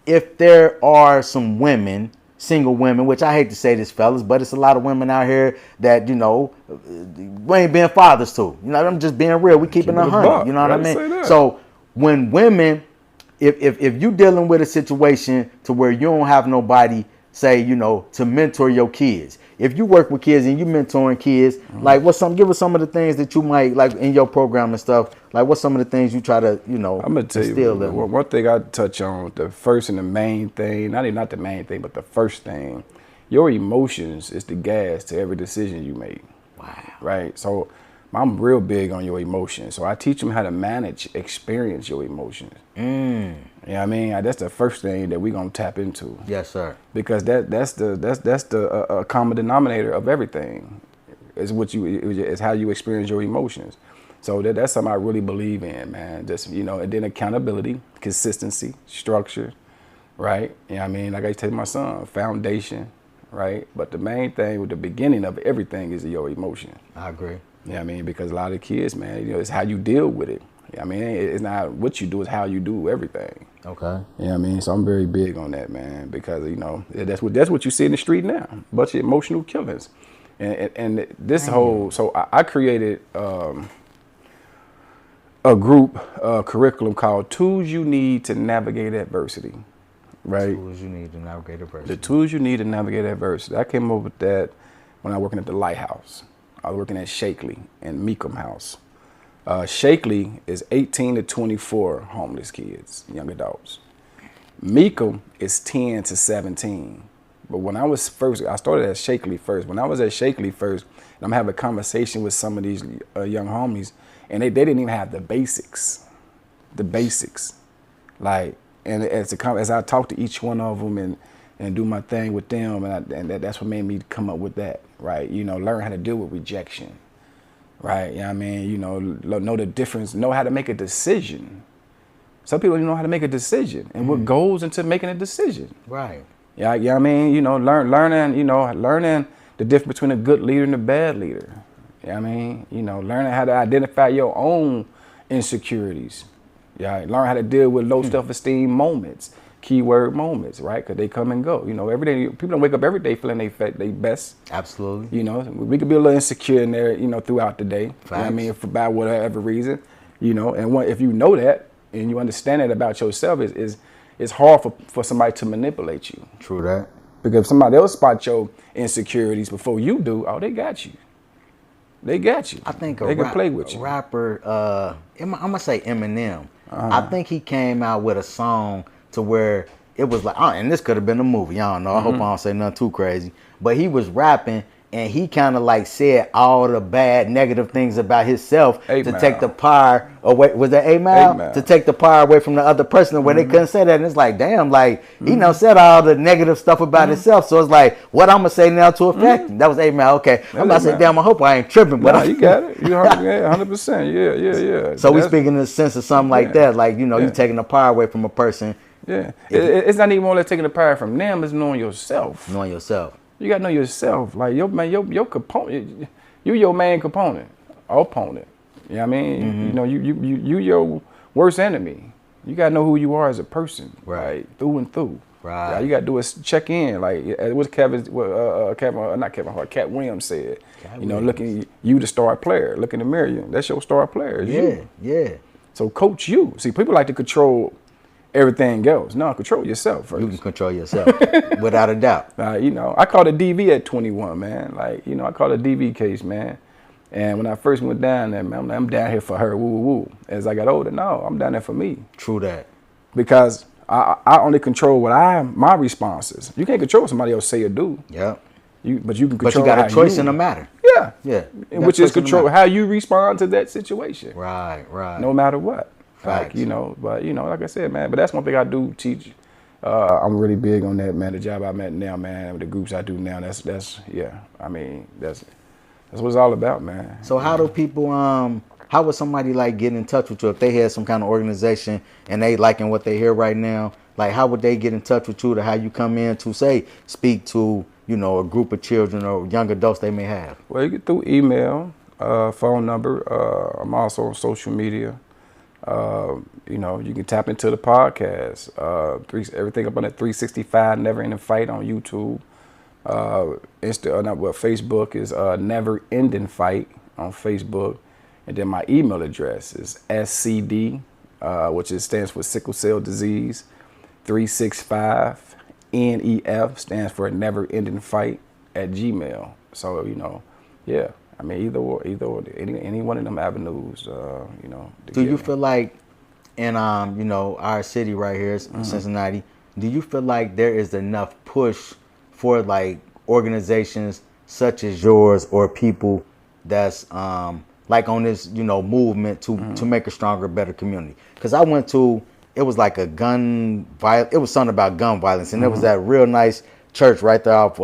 if there are some women, single women, which I hate to say this, fellas, but it's a lot of women out here that, you know, we ain't being fathers to. You know, I'm just being real. We keeping Keep it a a hundred. buck. You know what I Gotta say mean? that. So when women, if you dealing with a situation to where you don't have nobody, say, you know, to mentor your kids. If you work with kids and you mentoring kids, like give us some of the things that you might like in your program and stuff. Like what's some of the things you try to, you know, I'm gonna tell instill you in them? one thing I touch on, the first and the main thing, not the main thing, but the first thing, your emotions is the gas to every decision you make. Wow. Right? So I'm real big on your emotions. So I teach them how to experience your emotions. You know what I mean? That's the first thing that we're gonna tap into. Yes, sir. Because that's the common denominator of everything. Is how you experience your emotions. So that's something I really believe in, man. Just, you know, and then accountability, consistency, structure, right? You know what I mean? Like I tell my son, foundation, right? But the main thing with the beginning of everything is your emotion. I agree. You know what I mean? Because a lot of kids, man, you know, it's how you deal with it. You know what I mean? It's not what you do, it's how you do everything. Okay. You know what I mean? So I'm very big on that, man, because, you know, that's what you see in the street now. A bunch of emotional killings. And this whole, so I created a group curriculum called Tools You Need to Navigate Adversity, right? Tools you need to navigate adversity. The tools you need to navigate adversity. I came up with that when I was working at the Lighthouse. I was working at Shakely and Meekum House. Shakely is 18 to 24 homeless kids, young adults. Meekum is 10 to 17. But when I started at Shakely first. When I was at Shakely first, and I'm having a conversation with some of these young homies, and they didn't even have the basics. Like, and as I talk to each one of them and do my thing with them, and that's what made me come up with that, right? You know, learn how to deal with rejection, right? You know what I mean? You know the difference, know how to make a decision. Some people don't even know how to make a decision and what goes into making a decision. Right. Yeah, you know what I mean? You know, learning the difference between a good leader and a bad leader. You know what I mean? You know, learning how to identify your own insecurities. Yeah, learn how to deal with low self-esteem moments, keyword moments, right? Because they come and go. You know, every day, people don't wake up every day feeling they best. Absolutely. You know, we could be a little insecure in there, you know, throughout the day. Facts. You know what I mean? For by whatever reason, you know, and if you know that and you understand it about yourself, it's hard for somebody to manipulate you. True that. Because if somebody else spot your insecurities before you do, they got you. They got you. I think they can play with you. Rapper, I'm gonna say Eminem. I think he came out with a song to where it was like, and this could have been a movie. I don't know. I hope I don't say nothing too crazy. But he was rapping, and he kind of like said all the bad negative things about himself to take the power away. Was that 8 Mile? To take the power away from the other person where they couldn't say that. And it's like, damn, like he done said all the negative stuff about himself. So it's like, what I'm gonna say now to affect him? That was 8 Mile. Okay, I'm about to say, damn, I hope I ain't tripping. But you got it. You 100%. Yeah. So we speaking in the sense of something like that, like you taking the power away from a person. Yeah, it's not even only taking the power from them; it's knowing yourself. Knowing yourself. You gotta know yourself. Like your component, you your main component, opponent. You know what I mean? You know, you your worst enemy. You gotta know who you are as a person, right? Through and through. Right. All you gotta do is check in. Like what Cat Williams said. Looking you the star player. Look in the mirror. That's your star player. Yeah. So coach you. See, people like to control everything else. No, control yourself first. You can control yourself, without a doubt. I called a DV at 21, man. Like, I called a DV case, man. And when I first went down there, man, I'm down here for her, woo. As I got older, no, I'm down there for me. True that. Because I only control what my responses. You can't control what somebody else say or do. Yeah. But you can control. But you got a choice in the matter. Yeah. Which is control how you respond to that situation. Right. No matter what. Facts. Like, like I said, man, but that's one thing I do teach. I'm really big on that, man. The job I'm at now, man, with the groups I do now, that's I mean, that's what it's all about, man. So how do people, how would somebody like get in touch with you if they had some kind of organization and they liking what they hear right now? Like, how would they get in touch with you to how you come in to say, speak to, a group of children or young adults they may have? Well, you get through email, phone number. I'm also on social media. You can tap into the podcast. Everything up on that 365 Never Ending Fight on YouTube. Facebook is Never Ending Fight on Facebook, and then my email address is SCD, which stands for Sickle Cell Disease. 365 NEF stands for Never Ending Fight at Gmail. So I mean, either or, any one of them avenues, Do you feel like in, our city right here, Cincinnati, do you feel like there is enough push for like organizations such as yours or people that's like on this, movement to make a stronger, better community? Because I went to, it was like it was something about gun violence, and it was that real nice church right there off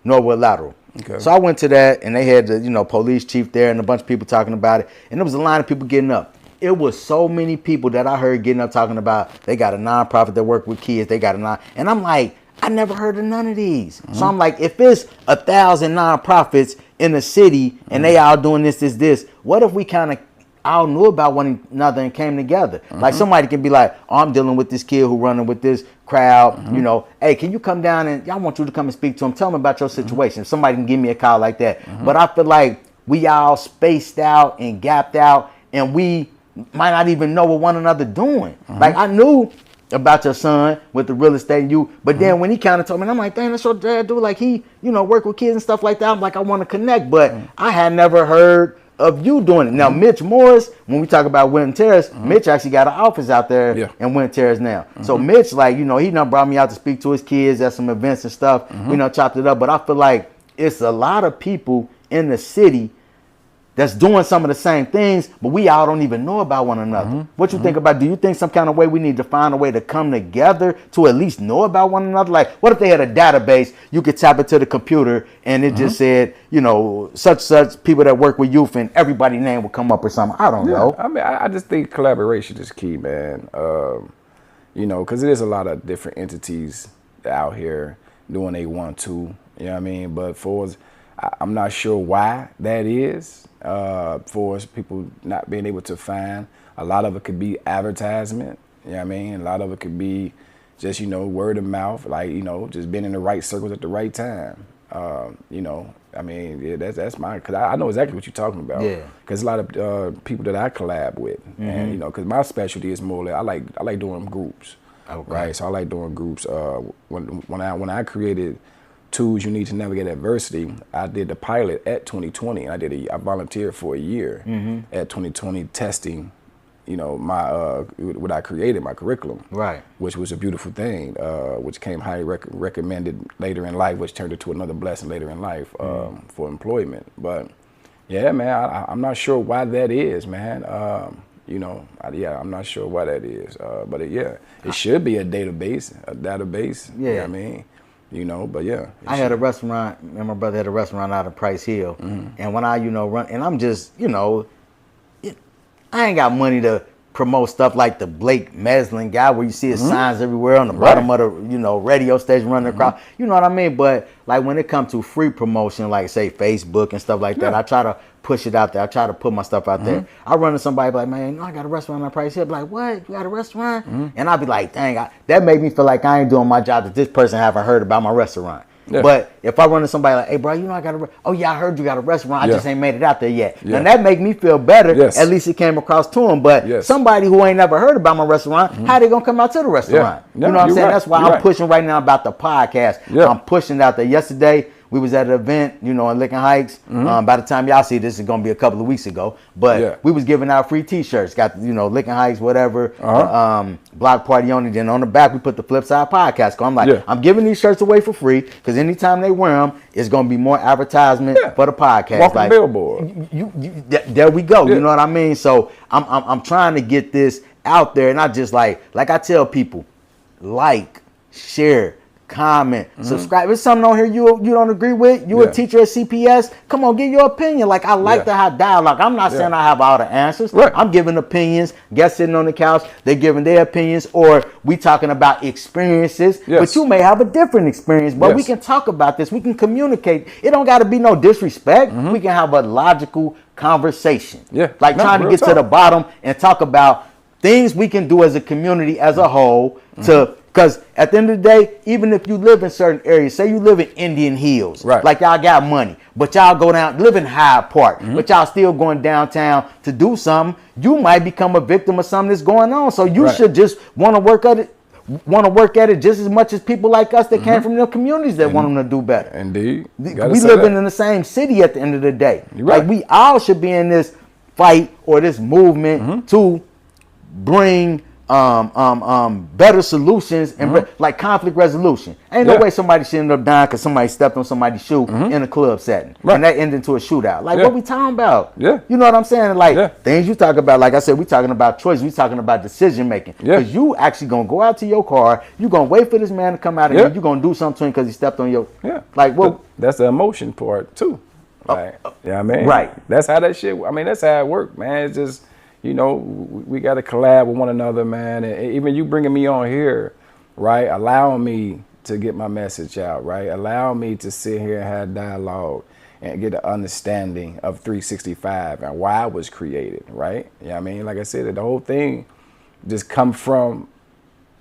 Norwood Lateral. Okay. So I went to that, and they had the police chief there and a bunch of people talking about it, and there was a line of people getting up. It was so many people that I heard getting up talking about they got a nonprofit that work with kids. They got and I'm like, I never heard of none of these. So I'm like, if it's 1,000 nonprofits in the city and they all doing this, what if we kind of all knew about one another and came together? Like somebody can be like, oh, I'm dealing with this kid who running with this crowd, hey, can you come down and I want you to come and speak to him. Tell him about your situation. Somebody can give me a call like that. But I feel like we all spaced out and gapped out, and we might not even know what one another doing. Like I knew about your son with the real estate and but then when he kind of told me, I'm like, dang, that's your dad do. Like he, work with kids and stuff like that. I'm like, I want to connect, but I had never heard of you doing it. Now, Mitch Morris, when we talk about Winton Terrace, Mitch actually got an office out there in Winton Terrace now. So Mitch, like, he done brought me out to speak to his kids at some events and stuff. We done chopped it up. But I feel like it's a lot of people in the city that's doing some of the same things, but we all don't even know about one another. What you think about? Do you think some kind of way we need to find a way to come together to at least know about one another? Like, what if they had a database you could tap into the computer and it just said, such people that work with youth, and everybody's name will come up or something? I don't know. I mean, I just think collaboration is key, man. Because it is a lot of different entities out here doing they want to. You know what I mean? But for us, I'm not sure why that is. For us, people not being able to find. A lot of it could be advertisement. You know what I mean? A lot of it could be just, word of mouth, like, just being in the right circles at the right time. I mean, that's my, because I know exactly what you're talking about. Yeah. Because a lot of people that I collab with, and, because my specialty is more like, I like doing groups. Okay. Right? So I like doing groups. When I created Tools You Need to Navigate Adversity, I did the pilot at 2020. I volunteered for a year at 2020 testing my what I created, my curriculum, Right. which was a beautiful thing, which came highly recommended later in life, which turned into another blessing later in life for employment. But yeah, man, I'm not sure why that is, man. I'm not sure why that is, but it should be a database. Yeah, you know what I mean, but yeah. I had a restaurant, and my brother had a restaurant out of Price Hill, and when I, run, and I'm just, I ain't got money to promote stuff like the Blake Meslin guy where you see his signs everywhere on the bottom of the, radio station running across. You know what I mean? But like when it comes to free promotion, like say Facebook and stuff like that, I try to push it out there. I try to put my stuff out there. I run to somebody like, man, I got a restaurant on Price Hill. Like, what? You got a restaurant? And I'll be like, dang, that made me feel like I ain't doing my job, that this person haven't heard about my restaurant. Yeah. But if I run to somebody like, hey, bro, I got I heard you got a restaurant. I just ain't made it out there yet. Yeah. And that make me feel better. Yes. At least it came across to him. But somebody who ain't never heard about my restaurant, how they going to come out to the restaurant? Yeah. You know what I'm saying? Right. That's why I'm pushing right now about the podcast. Yeah. I'm pushing it out there. Yesterday, we was at an event, in Licking Heights. By the time y'all see this, is going to be a couple of weeks ago. But we was giving out free T-shirts. Got, Licking Heights, whatever. Block party only. Then on the back, we put the FlipSide Podcast. I'm like, I'm giving these shirts away for free because anytime they wear them, it's going to be more advertisement for the podcast. Walk like, billboard. There we go. You know what I mean? So I'm trying to get this out there. And I just like I tell people, like, share, comment, subscribe. If something on here you don't agree with, you a teacher at CPS, come on, give your opinion. Like, I like to have dialogue. I'm not saying I have all the answers. Right. I'm giving opinions. Guests sitting on the couch, they're giving their opinions, or we talking about experiences. But you may have a different experience. But we can talk about this. We can communicate. It don't got to be no disrespect. We can have a logical conversation. Like trying to get to the bottom and talk about things we can do as a community as a whole because at the end of the day, even if you live in certain areas, say you live in Indian Hills, like y'all got money, but y'all go down, live in Hyde Park, but y'all still going downtown to do something, you might become a victim of something that's going on. So you should just want to work at it just as much as people like us that came from the communities that want them to do better. Indeed. We living in the same city at the end of the day. Like we all should be in this fight or this movement to bring better solutions and like conflict resolution. Ain't no way somebody should end up dying because somebody stepped on somebody's shoe in a club setting and that ended into a shootout. Like what we talking about? You know what I'm saying? Like things you talk about, like I said, we talking about choice. We talking about decision making. Because you actually gonna go out to your car, you gonna wait for this man to come out and you gonna do something to him because he stepped on your like what? That's the emotion part too. Right. Yeah, I mean, that's how that shit. I mean, that's how it works, man. It's just, we got to collab with one another, man. And even you bringing me on here, right, allowing me to get my message out, right, allowing me to sit here and have dialogue and get an understanding of 365 and why it was created, right? You know what I mean? Like I said, the whole thing just come from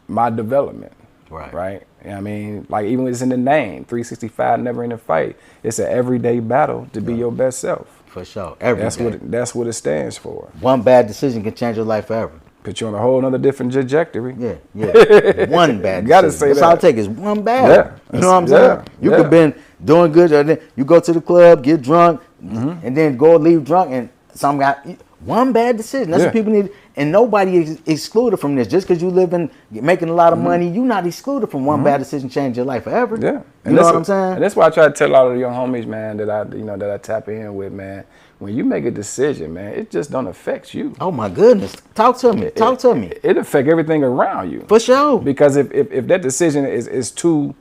my development, right? You know what I mean? Like even it's in the name, 365, never in a fight. It's an everyday battle to be your best self. For sure. That's what it stands for. One bad decision can change your life forever. Put you on a whole other different trajectory. One bad decision. Gotta say that's all it takes is one bad. You know what I'm saying? You could been doing good, and then you go to the club, get drunk, and then go leave drunk, and some guy. One bad decision. That's what people need. And nobody is excluded from this. Just because you live in making a lot of money, you're not excluded from one bad decision change your life forever. Yeah. You know what I'm saying? And that's why I try to tell all of the young homies, man, that I tap in with, man. When you make a decision, man, it just don't affect you. Oh my goodness. Talk to me. It affects everything around you. For sure. Because if that decision is too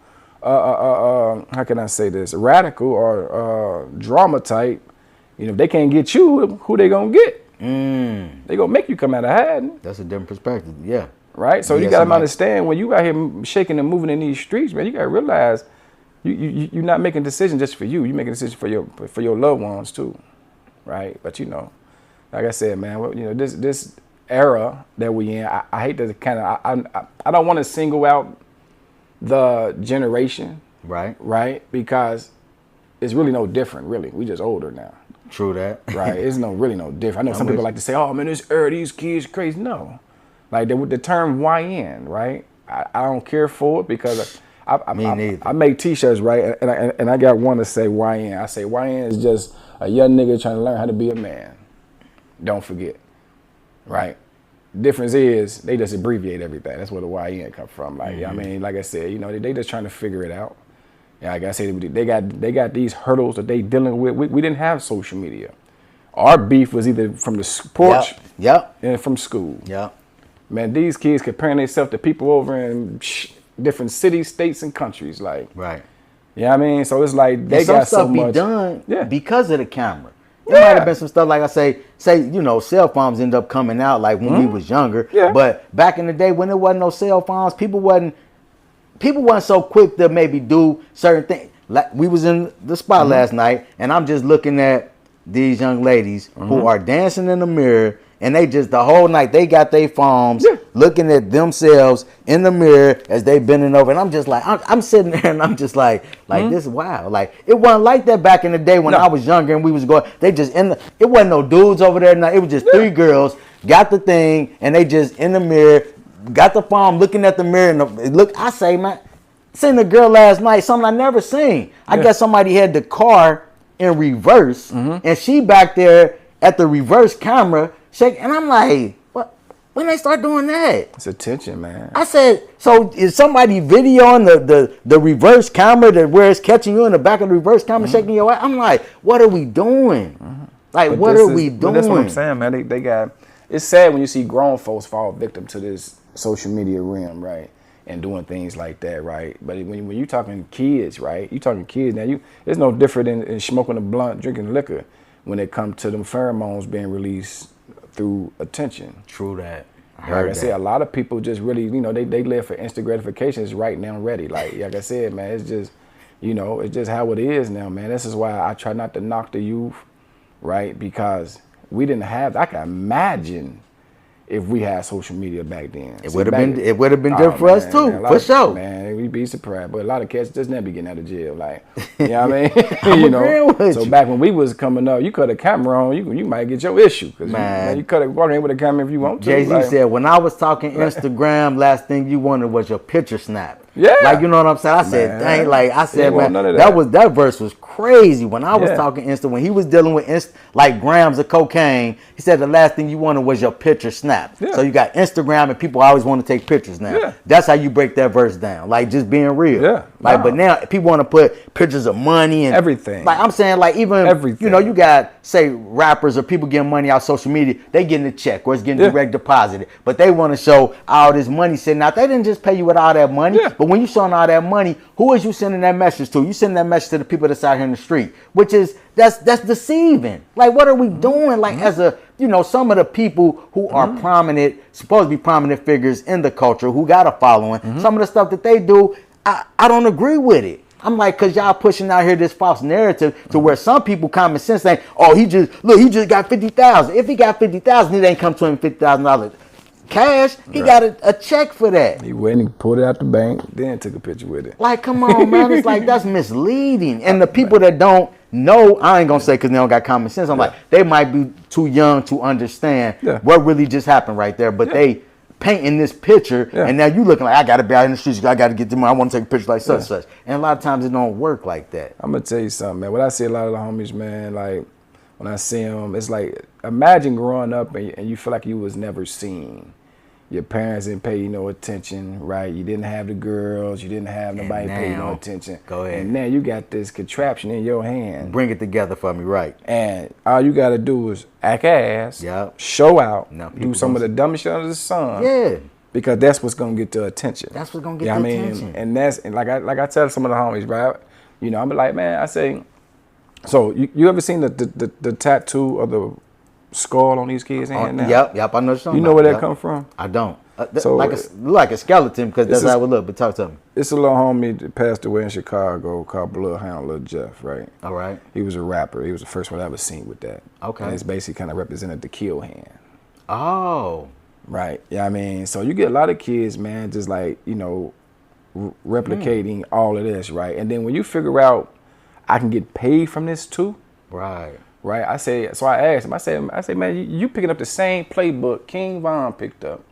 how can I say this, radical or drama type, if they can't get you, who they gonna get? They gonna make you come out of hiding. That's a different perspective, yeah. Right? So you gotta understand when you out here shaking and moving in these streets, man, you gotta realize you're not making decisions just for you. You're making decisions for your loved ones too. Right? But like I said, man, this era that we in, I hate to I don't want to single out the generation. Right? Because it's really no different, really. We just older now. True that. Right. It's really no different. I know some people like to say, oh man, this era, these kids crazy. No. Like the term YN, right? I don't care for it because I make t-shirts, right? And I got one to say YN. I say YN is just a young nigga trying to learn how to be a man. Don't forget. Right? Difference is they just abbreviate everything. That's where the YN come from. Like, I mean, like I said, you know, they just trying to figure it out. Yeah, like I said, they got these hurdles that they dealing with. We didn't have social media. Our beef was either from the porch and from school. Yep. Man, these kids comparing themselves to people over in different cities, states, and countries. Like, right. You know what I mean? So it's like they got so much. Some stuff be done because of the camera. There might have been some stuff like I say, you know, cell phones end up coming out like when we was younger. Yeah. But back in the day when there wasn't no cell phones, people wasn't so quick to maybe do certain things. Like we was in the spot last night, and I'm just looking at these young ladies who are dancing in the mirror, and they just the whole night they got their phones looking at themselves in the mirror as they bending over, and I'm just like I'm sitting there and I'm just like this is wild. Like it wasn't like that back in the day when I was younger and we was going. They just it wasn't no dudes over there. It was just three girls got the thing and they just in the mirror got the phone looking at the mirror and look. I say, man, seen a girl last night, something I never seen. I guess somebody had the car in reverse and she back there at the reverse camera shaking, and I'm like, what? When they start doing that? It's attention, man. I said, so is somebody videoing the reverse camera where it's catching you in the back of the reverse camera shaking your ass? I'm like, what are we doing? Like, what are we doing? That's what I'm saying, man. They got. It's sad when you see grown folks fall victim to this social media realm, right? And doing things like that, right? But when you're talking kids, right? You talking kids now. It's no different than smoking a blunt, drinking liquor, when it comes to them pheromones being released through attention. True that. Like I said, a lot of people just really, you know, they live for instant gratification. It's right now ready. Like I said, man, it's just, you know, it's just how it is now, man. This is why I try not to knock the youth, right? Because we didn't have. I can imagine if we had social media back then. It would have been different for us too, for sure. Man, we'd be surprised. But a lot of cats just never be getting out of jail. Like, you know what I mean? You know. So back when we was coming up, you cut a camera on, you might get your issue. Cause you cut it walking in with a camera if you want to. Jay-Z said, when I was talking Instagram, last thing you wanted was your picture snap. Yeah. Like, you know what I'm saying? I said, dang, like I said, man, that verse was crazy. When I was talking Insta, when he was dealing with like grams of cocaine, he said the last thing you wanted was your picture snap. Yeah. So you got Instagram and people always want to take pictures now. Yeah. That's how you break that verse down. Like just being real. Yeah. Like, but now people want to put pictures of money and everything. Like I'm saying, like even everything. You know, you got say rappers or people getting money out social media, they getting a check or it's getting direct deposited, but they want to show all this money sitting out. They didn't just pay you with all that money. Yeah. But when you showing all that money, who is you sending that message to? You sending that message to the people that's out here in the street, which is that's deceiving. Like, what are we doing? Like, as a, you know, some of the people who are prominent, supposed to be prominent figures in the culture, who got a following, some of the stuff that they do, I don't agree with it. I'm like, cause y'all pushing out here this false narrative to where some people common sense saying, oh, he just got 50,000. If he got 50,000, it ain't come to him $50,000 cash. He got a check for that. He went and pulled it out the bank, then took a picture with it. Like, come on, man. It's like, that's misleading. And the people that don't know, I ain't gonna say because they don't got common sense. I'm like, they might be too young to understand what really just happened right there. But they painting this picture, and now you looking like, I gotta be out in the streets. I gotta get them. I want to take a picture like such and such. And a lot of times it don't work like that. I'm gonna tell you something, man. What I see a lot of the homies, man, like when I see them, it's like, imagine growing up and you feel like you was never seen. Your parents didn't pay you no attention, right? You didn't have the girls. You didn't have nobody pay you no attention. Go ahead. And now you got this contraption in your hand. Bring it together for me, right? And all you got to do is act ass, show out, do some of the dumbest shit under the sun. Yeah. Because that's what's going to get the attention. That's what's going to get the attention. And like I tell some of the homies, right? You know, I'm like, man, I say, so you ever seen the tattoo of the skull on these kids' hand now? Yep, I know something. You know where that come from? I don't. So like a skeleton, because that's how it would look. But talk to me. It's a little homie that passed away in Chicago called Bloodhound Lil Jeff, right? All right. He was a rapper. He was the first one I ever seen with that. Okay. And it's basically kind of represented the kill hand. Oh. Right. Yeah, I mean, so you get a lot of kids, man, just like, you know, replicating all of this, right? And then when you figure out I can get paid from this too. Right. Right. I asked him, I said, man, you picking up the same playbook King Von picked up,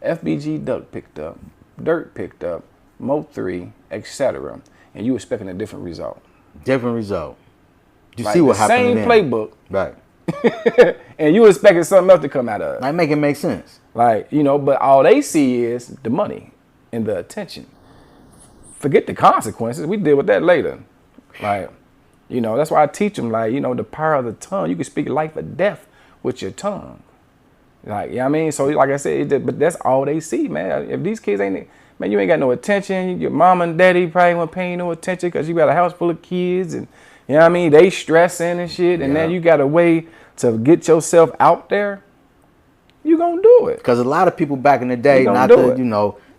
FBG Duck picked up, Dirt picked up, Mo 3, etc. And you expecting a different result. Different result. You see what happened to them. Same playbook. Right. And you expecting something else to come out of it. Like, make it make sense. Like, but all they see is the money and the attention. Forget the consequences. We deal with that later. Like, that's why I teach them, like, the power of the tongue. You can speak life or death with your tongue. Like, you know what I mean? So, like I said, but that's all they see, man. If these kids ain't, man, you ain't got no attention. Your mom and daddy probably won't pay you no attention because you got a house full of kids and, you know what I mean? They stressing and shit. And then you got a way to get yourself out there. You gonna do it. Because a lot of people back in the day,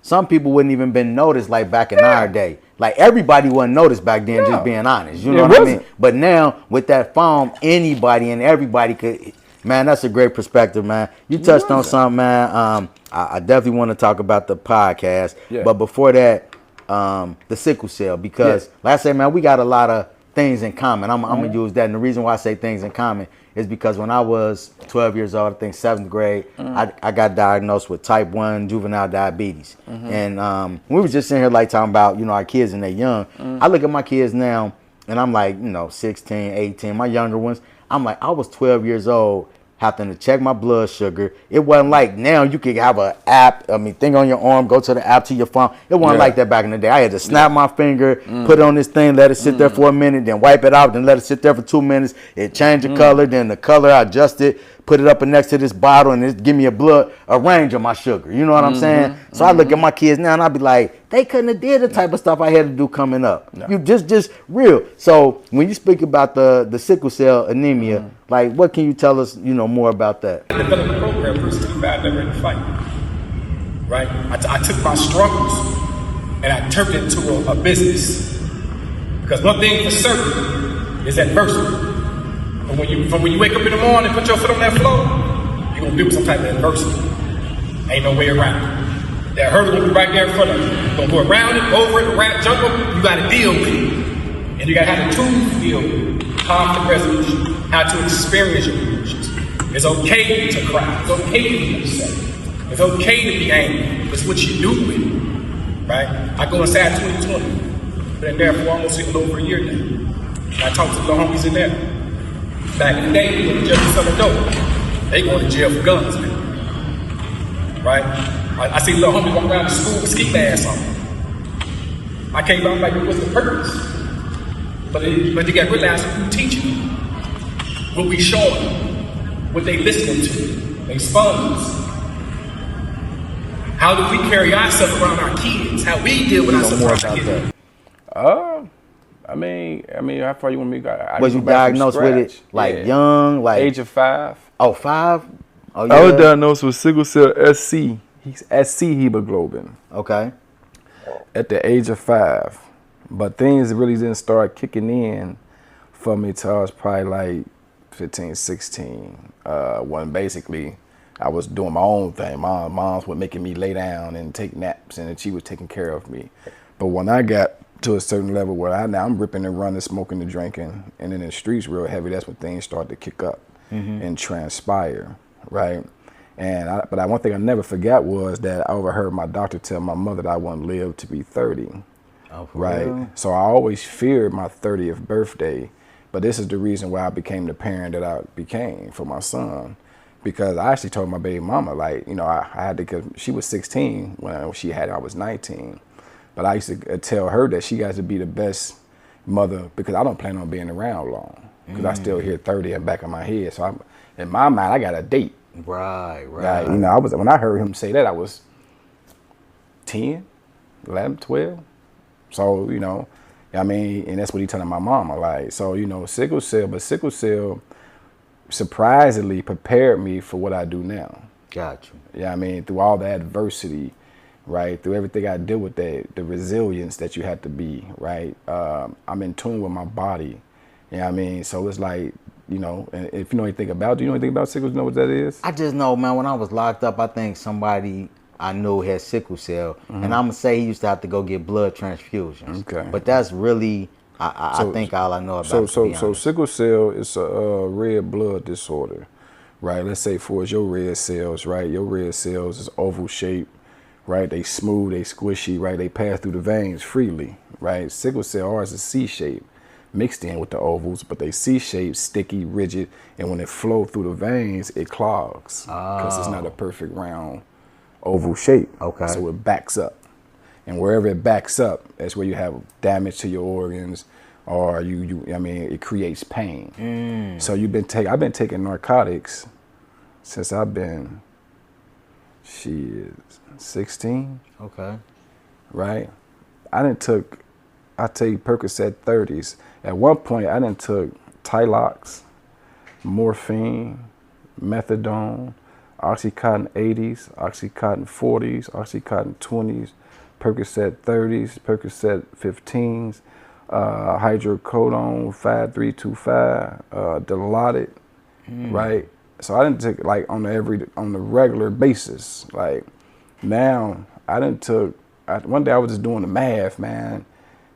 some people wouldn't even been noticed like back in our day. Like, everybody wasn't noticed back then, just being honest. You know what I mean? But now, with that phone, anybody and everybody could. Man, that's a great perspective, man. You touched on something, man. I definitely want to talk about the podcast. Yeah. But before that, the sickle cell. Because, like I said, man, we got a lot of things in common. I'm going to use that. And the reason why I say things in common is because when I was 12 years old, I think 7th grade, I got diagnosed with type 1 juvenile diabetes. And we was just sitting here like talking about, our kids and they young. I look at my kids now and I'm like, 16, 18, my younger ones. I'm like, I was 12 years old having to check my blood sugar. It wasn't like now you could have an app, thing on your arm, go to the app to your phone. It wasn't like that back in the day. I had to snap my finger, put it on this thing, let it sit there for a minute, then wipe it out, then let it sit there for 2 minutes. It changed the color, then the color I adjusted, put it up next to this bottle, and it give me a range of my sugar. You know what I'm saying? So I look at my kids now and I be like, they couldn't have did the type of stuff I had to do coming up. No. You just real. So when you speak about the sickle cell anemia, like, what can you tell us, more about that? I developed a program for 65 never in a fight. Right? I took my struggles and I turned it into a business. Because one thing for certain is adversity. From when you wake up in the morning and put your foot on that floor, you're going to deal with some type of adversity. Ain't no way around it. That hurdle will be right there in front of you. You're going to go around it, over it, around, jump over. You got to deal with it. And you got to have the tools to deal with it. Conflict resolution. How to experience your emotions. It's okay to cry. It's okay to be upset. It's okay to be angry. It's what you do with it. Right? I go inside 2020. Been there for almost a little over a year now. I talk to the homies in there. Back in the day, they were just selling dope. They going to jail for guns, man. Right? I see little homies walk around the school with ski masks on. I came out like, what's the purpose? But you got to realize who teaching them, what we showing them, what they listening to, they sponges. How do we carry ourselves around our kids? How we deal with ourselves around our kids? How far you want me to go? Was you diagnosed with it young, like age of 5? Oh, 5? Oh, yeah. I was diagnosed with sickle cell SC hemoglobin. Okay. At the age of 5, but things really didn't start kicking in for me till I was probably like 15, 16. When basically I was doing my own thing. My mom's was making me lay down and take naps, and she was taking care of me. But when I got to a certain level where I'm ripping and running, smoking and drinking, and in the streets real heavy, that's when things start to kick up and transpire, right? But one thing I never forgot was that I overheard my doctor tell my mother that I wouldn't live to be 30, right? Real? So I always feared my 30th birthday, but this is the reason why I became the parent that I became for my son, because I actually told my baby mama, like, I had to, because she was 16 when I was 19. But I used to tell her that she got to be the best mother because I don't plan on being around long. Because I still hear 30 in the back of my head. So in my mind, I got a date. Right. Like, when I heard him say that, I was 10, 11, 12. So, and that's what he telling my mama. Like, so, sickle cell surprisingly prepared me for what I do now. Got you. Yeah, through all the adversity, right? Through everything I deal with, the resilience that you have to be, right? I'm in tune with my body. You know what I mean? So it's like, and if you know anything about sickle, you know what that is? I just know, man, when I was locked up, I think somebody I knew had sickle cell. And I'm going to say he used to have to go get blood transfusions. Okay. But that's really, I think all I know about it. So sickle cell is a red blood disorder, right? Let's say for your red cells, right? Your red cells is oval shaped. Right, they smooth, they squishy, right? They pass through the veins freely, right? Sickle cell ours is C-shaped, mixed in with the ovals, but they C-shaped, sticky, rigid, and when it flows through the veins, it clogs because it's not a perfect round oval shape. Okay. So it backs up. And wherever it backs up, that's where you have damage to your organs, or it creates pain. So I've been taking narcotics since I've been 16. Okay. Right? I take Percocet 30s. At one point, I done took Tylox, morphine, methadone, Oxycontin 80s, Oxycontin 40s, Oxycontin 20s, Percocet 30s, Percocet 15s, hydrocodone 5325, Dilaudid, right? So I didn't take like on the regular basis. Like now, one day I was just doing the math, man,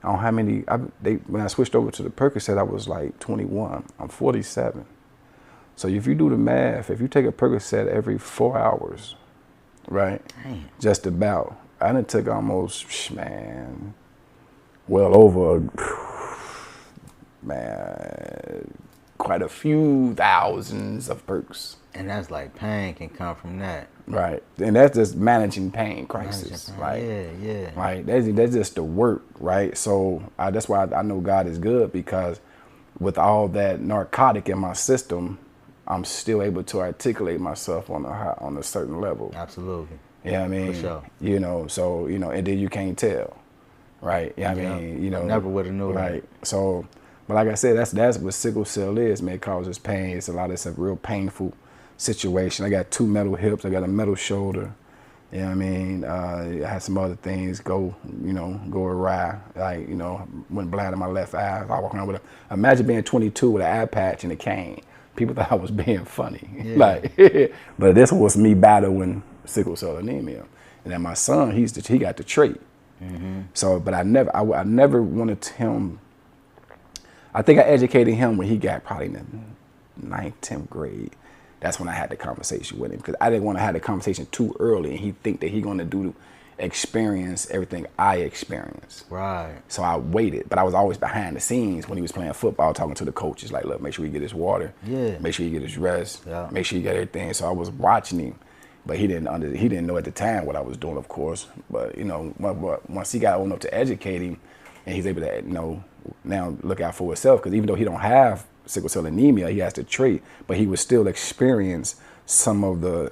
on how many. When I switched over to the Percocet, I was like 21. I'm 47. So if you do the math, if you take a Percocet every 4 hours, right? Damn. Just about. I done took almost, man, well over, man, quite a few thousands of perks. And that's like pain can come from that. Right. And that's just managing pain crisis, right? Yeah. Right. That's just the work, right? So that's why I know God is good, because with all that narcotic in my system, I'm still able to articulate myself on a certain level. Absolutely. You know what I mean? For sure. And then you can't tell, right? You know what I mean? Never would have known. Right. So, but like I said, that's what sickle cell is, man. It causes pain. It's a real painful situation. I got 2 metal hips. I got a metal shoulder. You know what I mean? I had some other things go awry. Like, went blind in my left eye. I walk around imagine being 22 with an eye patch and a cane. People thought I was being funny. Yeah. But this was me battling sickle cell anemia. And then my son, he got the trait. Mm-hmm. So, but I never wanted him. I think I educated him when he got probably in the 9th, 10th grade. That's when I had the conversation with him, because I didn't want to have the conversation too early and he think that he going to experience everything I experienced. Right. So I waited, but I was always behind the scenes when he was playing football, talking to the coaches, like, look, make sure he get his water. Yeah. Make sure he get his rest. Yeah. Make sure he get everything. So I was watching him, but he didn't know at the time what I was doing, of course. But once he got old enough to educate him, and he's able to now look out for himself, because even though he don't have sickle cell anemia, he has the trait, but he would still experience some of the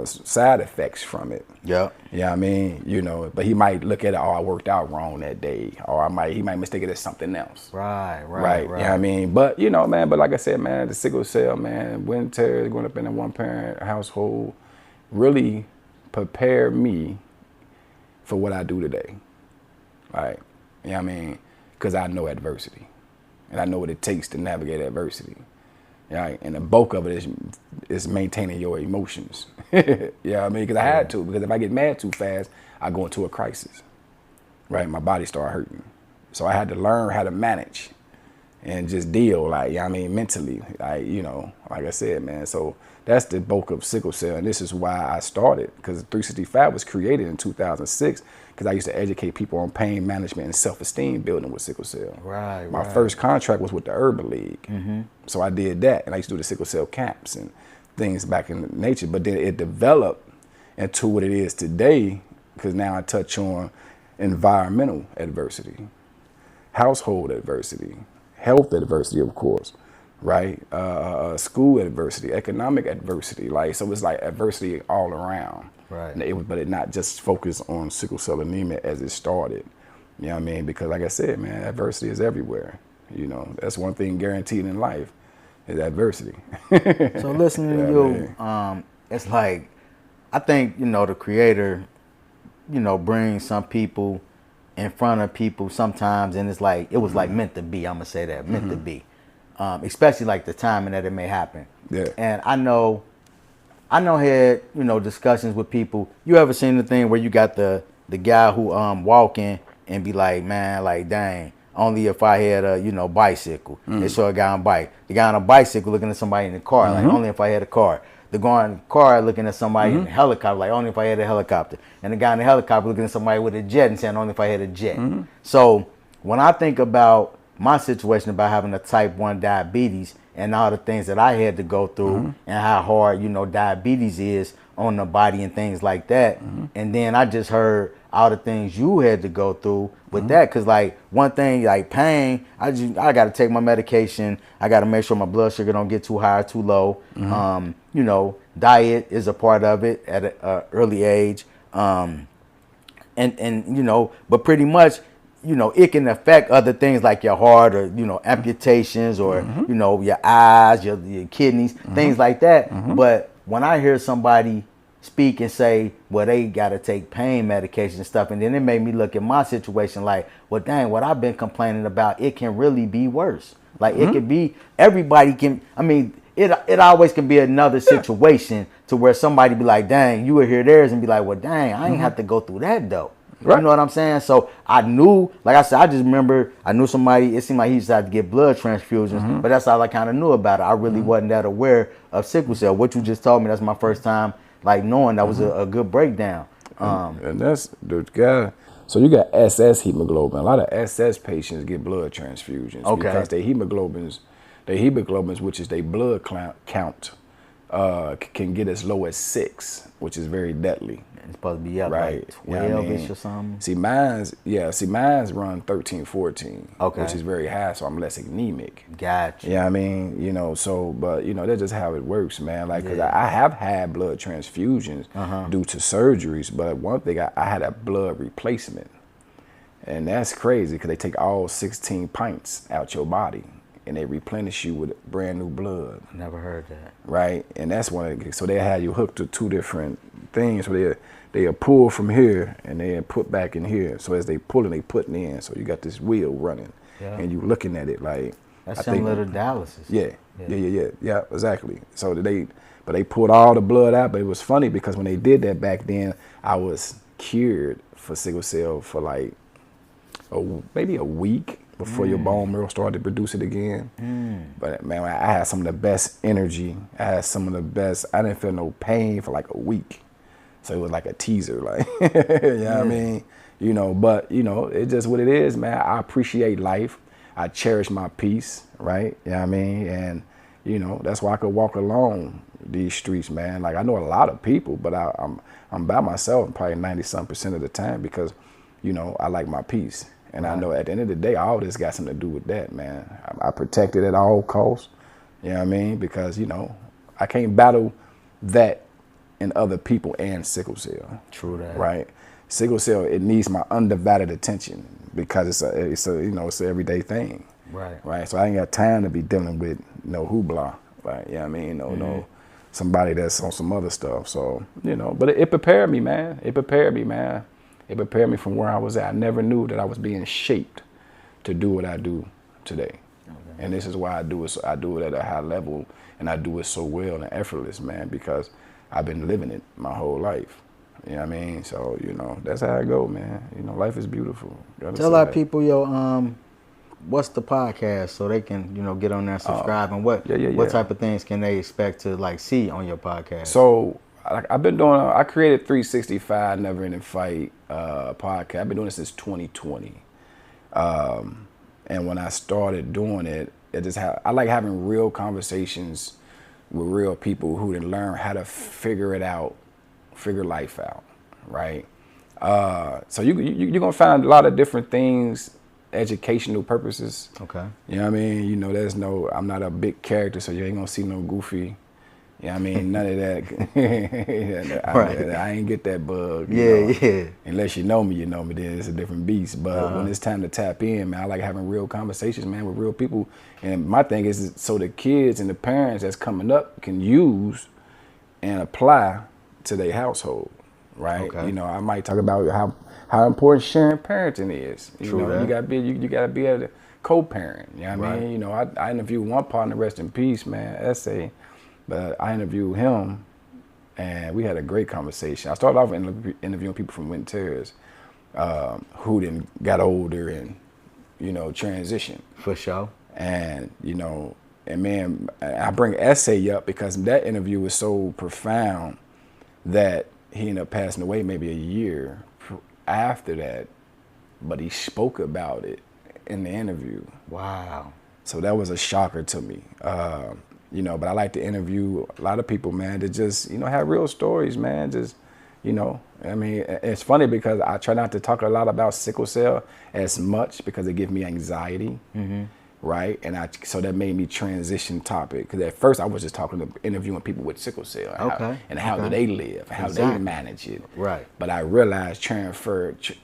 side effects from it. Yeah. You know what I mean? But he might look at it, I worked out wrong that day, or he might mistake it as something else. Right. You know what I mean? But, man, but like I said, man, the sickle cell, man, Winton Terrace, growing up in a one-parent household, really prepared me for what I do today. Right? You know what I mean? Because I know adversity. And I know what it takes to navigate adversity. Right? And the bulk of it is maintaining your emotions. You know what I mean? Because I had to. Because if I get mad too fast, I go into a crisis. Right? My body start hurting. So I had to learn how to manage and just deal, mentally. Like I said, man. So that's the bulk of sickle cell. And this is why I started. Because 365 was created in 2006. Because I used to educate people on pain management and self-esteem building with sickle cell. My first contract was with the Urban League. Mm-hmm. So I did that. And I used to do the sickle cell camps and things back in nature. But then it developed into what it is today, because now I touch on environmental adversity, household adversity, health adversity, of course, right? School adversity, economic adversity. So it's like adversity all around. Right. But it not just focused on sickle cell anemia as it started. You know what I mean? Because like I said, man, adversity is everywhere. That's one thing guaranteed in life is adversity. So listening to you, it's like, I think, the Creator, brings some people in front of people sometimes, and it's like, it was like meant to be. I'm going to say that, meant to be. Especially like the timing that it may happen. Yeah. And I know had, discussions with people. You ever seen the thing where you got the guy who walking and be like, man, like, dang, only if I had a, bicycle. They saw a guy on bike. The guy on a bicycle looking at somebody in the car, like, only if I had a car. The guy in the car looking at somebody in a helicopter, like, only if I had a helicopter. And the guy in the helicopter looking at somebody with a jet and saying, only if I had a jet. So when I think about my situation about having a type 1 diabetes and all the things that I had to go through and how hard, diabetes is on the body and things like that. And then I just heard all the things you had to go through with that. Cause like one thing, like pain, I got to take my medication. I got to make sure my blood sugar don't get too high or too low. Diet is a part of it at an early age. But pretty much, it can affect other things like your heart or, amputations or, your eyes, your kidneys, things like that. But when I hear somebody speak and say, well, they got to take pain medication and stuff, and then it made me look at my situation like, well, dang, what I've been complaining about, it can really be worse. Like it could be, everybody can, it always can be another situation to where somebody be like, dang, you would hear theirs and be like, well, dang, I ain't have to go through that though. Right. You know what I'm saying? So I knew, like I said, I just remember I knew somebody, it seemed like he used to have to get blood transfusions, but that's all I kind of knew about it. I really wasn't that aware of sickle cell. What you just told me, that's my first time like knowing that was a good breakdown. And that's the guy. So you got SS hemoglobin. A lot of SS patients get blood transfusions because their hemoglobins, which is their blood count, can get as low as 6, which is very deadly. It's supposed to be up right. like 12-ish or something. See, mine's run 13, 14, which is very high, so I'm less anemic. Gotcha. Yeah, that's just how it works, man. Like, cause I have had blood transfusions due to surgeries, but one thing, I had a blood replacement. And that's crazy because they take all 16 pints out your body and they replenish you with brand new blood. Never heard that. Right, and that's so they had you hooked to 2 different things. So they are pulled from here and they are put back in here. So as they pulling, they putting in. So you got this wheel running, and you looking at it like that's similar to dialysis. Yeah, exactly. So they pulled all the blood out, but it was funny because when they did that back then, I was cured for sickle cell for like maybe a week before your bone marrow started to produce it again. But man, I had some of the best energy. I had some of the best. I didn't feel no pain for like a week. So it was like a teaser, like, you know what I mean? But it's just what it is, man. I appreciate life. I cherish my peace, right? You know what I mean? And, that's why I could walk along these streets, man. Like I know a lot of people, but I'm by myself probably 90-some% of the time because, I like my peace. And I know at the end of the day, all this got something to do with that, man. I protect it at all costs, you know what I mean? Because, I can't battle that in other people and sickle cell. True that. Right? Sickle cell, it needs my undivided attention because it's an everyday thing. Right. Right. So I ain't got time to be dealing with no hoopla. Like, you know what I mean? No somebody that's on some other stuff. So, but it prepared me, man. It prepared me from where I was at. I never knew that I was being shaped to do what I do today. And this is why I do it. So I do it at a high level and I do it so well and effortless, man, because I've been living it my whole life. You know what I mean? So, that's how I go, man. Life is beautiful. Tell our people, what's the podcast so they can, get on there and subscribe and what type of things can they expect to like see on your podcast? So I created 365 Never Ending Fight podcast. I've been doing it since 2020. And when I started doing it, I like having real conversations with real people who didn't learn how to figure life out, right? So you're gonna find a lot of different things, educational purposes. Okay. You know what I mean? I'm not a big character, so you ain't gonna see no goofy. You know what I mean? None of that. I ain't get that bug. Yeah. Unless you know me, then it's a different beast. But when it's time to tap in, man, I like having real conversations, man, with real people. And my thing is so the kids and the parents that's coming up can use and apply to their household, right? Okay. I might talk about how important sharing parenting is. True that. You gotta be able to co-parent. You know what I mean? I interviewed one partner, rest in peace, man, essay. But I interviewed him, and we had a great conversation. I started off interviewing people from Winton Terrace who then got older and, transitioned. For sure. And, and man, I bring Essay up because that interview was so profound that he ended up passing away maybe a year after that. But he spoke about it in the interview. Wow. So that was a shocker to me. You know, but I like to interview a lot of people, man, that just, you know, have real stories, man. Just, you know, I mean, it's funny because I try not to talk a lot about sickle cell as much because it gives me anxiety, right? And so that made me transition topic, because at first I was just interviewing people with sickle cell and how do they live, how they manage it. Right. But I realized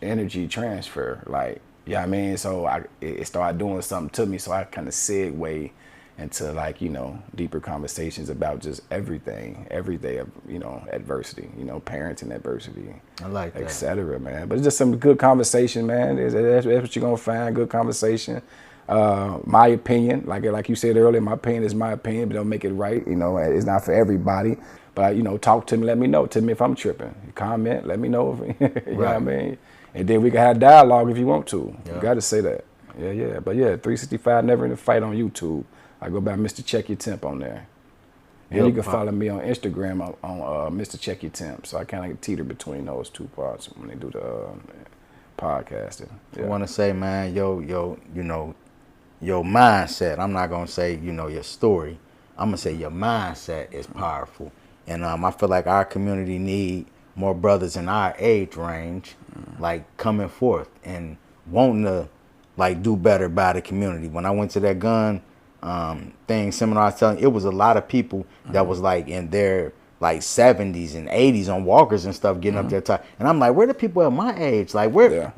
energy transfer, like, you know what I mean? So it started doing something to me, so I kind of segue into, like, you know, deeper conversations about just everything, everyday, you know, adversity, you know, parenting adversity, I like that, et cetera, man. But it's just some good conversation, man. That's what you're gonna find, good conversation. My opinion, like you said earlier, my opinion is my opinion, but don't make it right. You know, it's not for everybody. But, you know, talk to me, let me know. Tell me if I'm tripping. Comment, let me know. You know what I mean? And then we can have dialogue if you want to. You got to say that. Yeah. But yeah, 365 Never Ending Fight on YouTube. I go by Mr. Check Your Temp on there. And you can follow me on Instagram on Mr. Check Your Temp. So I kind of teeter between those two parts when they do the podcasting. Yeah. I want to say, man, you know, your mindset. I'm not gonna say, you know, your story. I'm gonna say your mindset is powerful, and I feel like our community need more brothers in our age range, like coming forth and wanting to, like, do better by the community. When I went to that gun seminar, I was telling you, it was a lot of people that was like in their like 70s and 80s on walkers and stuff getting up there talking. And I'm like, where the people at my age? Like, where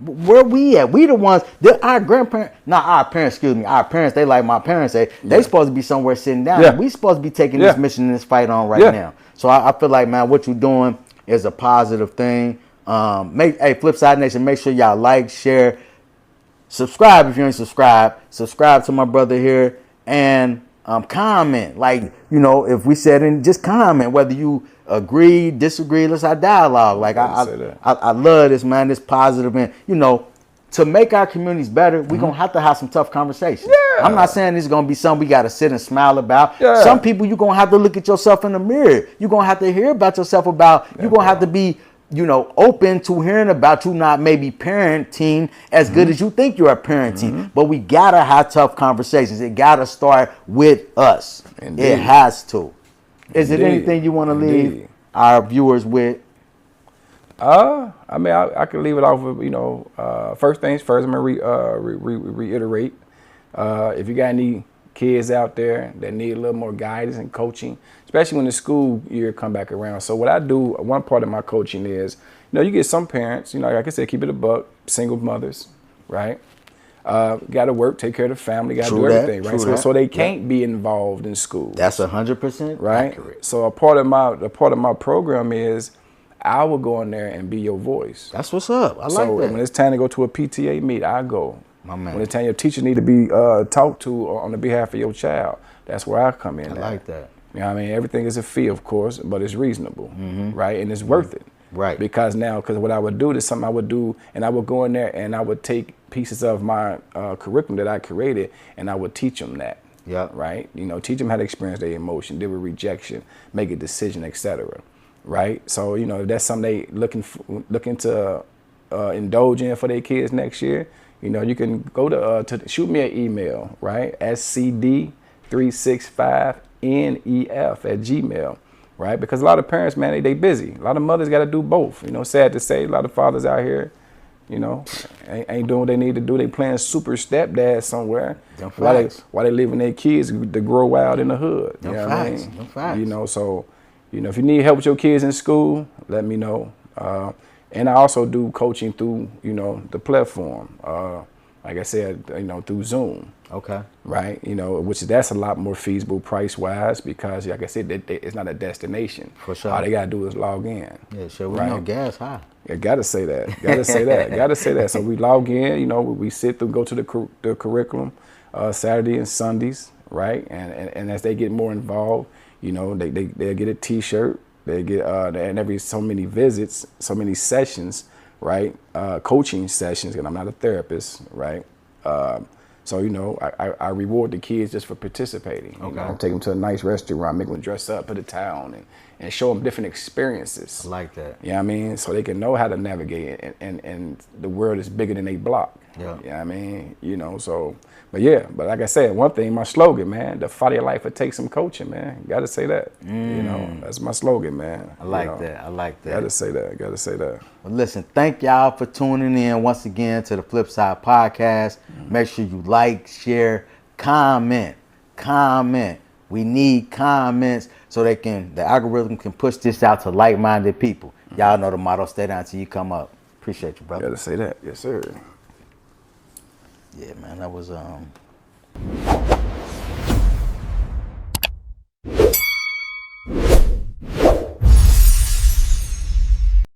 we at? We the ones, our grandparents, not our parents, excuse me, our parents, they like my parents say, they supposed to be somewhere sitting down. Yeah. We supposed to be taking this mission and this fight on right now. So I feel like, man, what you're doing is a positive thing. FlipSide Nation, make sure y'all like, share, subscribe if you ain't subscribed. Subscribe to my brother here, and comment. Like, you know, if we said in, just comment whether you agree, disagree. Let's have dialogue. Like, I love this, man. This positive, and, you know, to make our communities better, we're gonna have to have some tough conversations. I'm not saying this is gonna be something we gotta sit and smile about. Some people you're gonna have to look at yourself in the mirror. You're gonna have to hear about yourself about. You're gonna have to be, you know, open to hearing about you not maybe parenting as good as you think you are parenting. But we gotta have tough conversations. It gotta start with us. Indeed. It has to. Is it anything you want to leave our viewers with? I mean, I can leave it off with, you know, first things first, I'm gonna reiterate. If you got any kids out there that need a little more guidance and coaching, especially when the school year come back around. So what I do, one part of my coaching is, you know, you get some parents, you know, like I said, keep it a buck, single mothers, right? Got to work, take care of the family, got to do everything, right? So they can't be involved in school. That's 100% right. Accurate. So a part of my program is I will go in there and be your voice. That's what's up. I like that. So when it's time to go to a PTA meet, I go. My man. When it's time your teacher need to be talked to on the behalf of your child, that's where I come in. I like that. You know what I mean? Everything is a fee, of course, but it's reasonable, right? And it's worth it. Right. Because what I would do is something I would do, and I would go in there and I would take pieces of my curriculum that I created, and I would teach them that. Yeah. Right? You know, teach them how to experience their emotion, deal with rejection, make a decision, etc. Right? So, you know, if that's something they looking to indulge in for their kids next year, you know, you can go to shoot me an email, right? scd365nef@gmail, right? Because a lot of parents, man, they busy. A lot of mothers got to do both. You know, sad to say, a lot of fathers out here, you know, ain't doing what they need to do. They playing super stepdad somewhere while they leaving their kids to grow wild in the hood. You know what I mean? You know, so, you know, if you need help with your kids in school, let me know. And I also do coaching through, you know, the platform. Like I said, you know, through Zoom. Okay. Right. You know, that's a lot more feasible price wise because, like I said, it's not a destination. For sure. All they gotta do is log in. Yeah, sure. We know gas high. Yeah, gotta say that. Gotta say that. So we log in. You know, we sit through, go to the curriculum Saturday and Sundays, right? And as they get more involved, you know, they'll get a T-shirt. They get and every so many visits, so many sessions, right? Coaching sessions, and I'm not a therapist, right? So, you know, I reward the kids just for participating. Okay. You know, take them to a nice restaurant, make them dress up, put a tie on, and show them different experiences. I like that. You know what I mean? So they can know how to navigate, and the world is bigger than they block. Yeah. You know what I mean? You know, so, but like I said, one thing, my slogan, man, the fight of your life, it takes some coaching, man. Got to say that. You know, that's my slogan, man. I like that. I like that. Got to say that. Well, listen, thank y'all for tuning in once again to the FlipSide Podcast. Make sure you like, share, comment. We need comments so the algorithm can push this out to like-minded people. Y'all know the motto, stay down till you come up. Appreciate you, brother. Got to say that. Yes, sir. Yeah, man, that was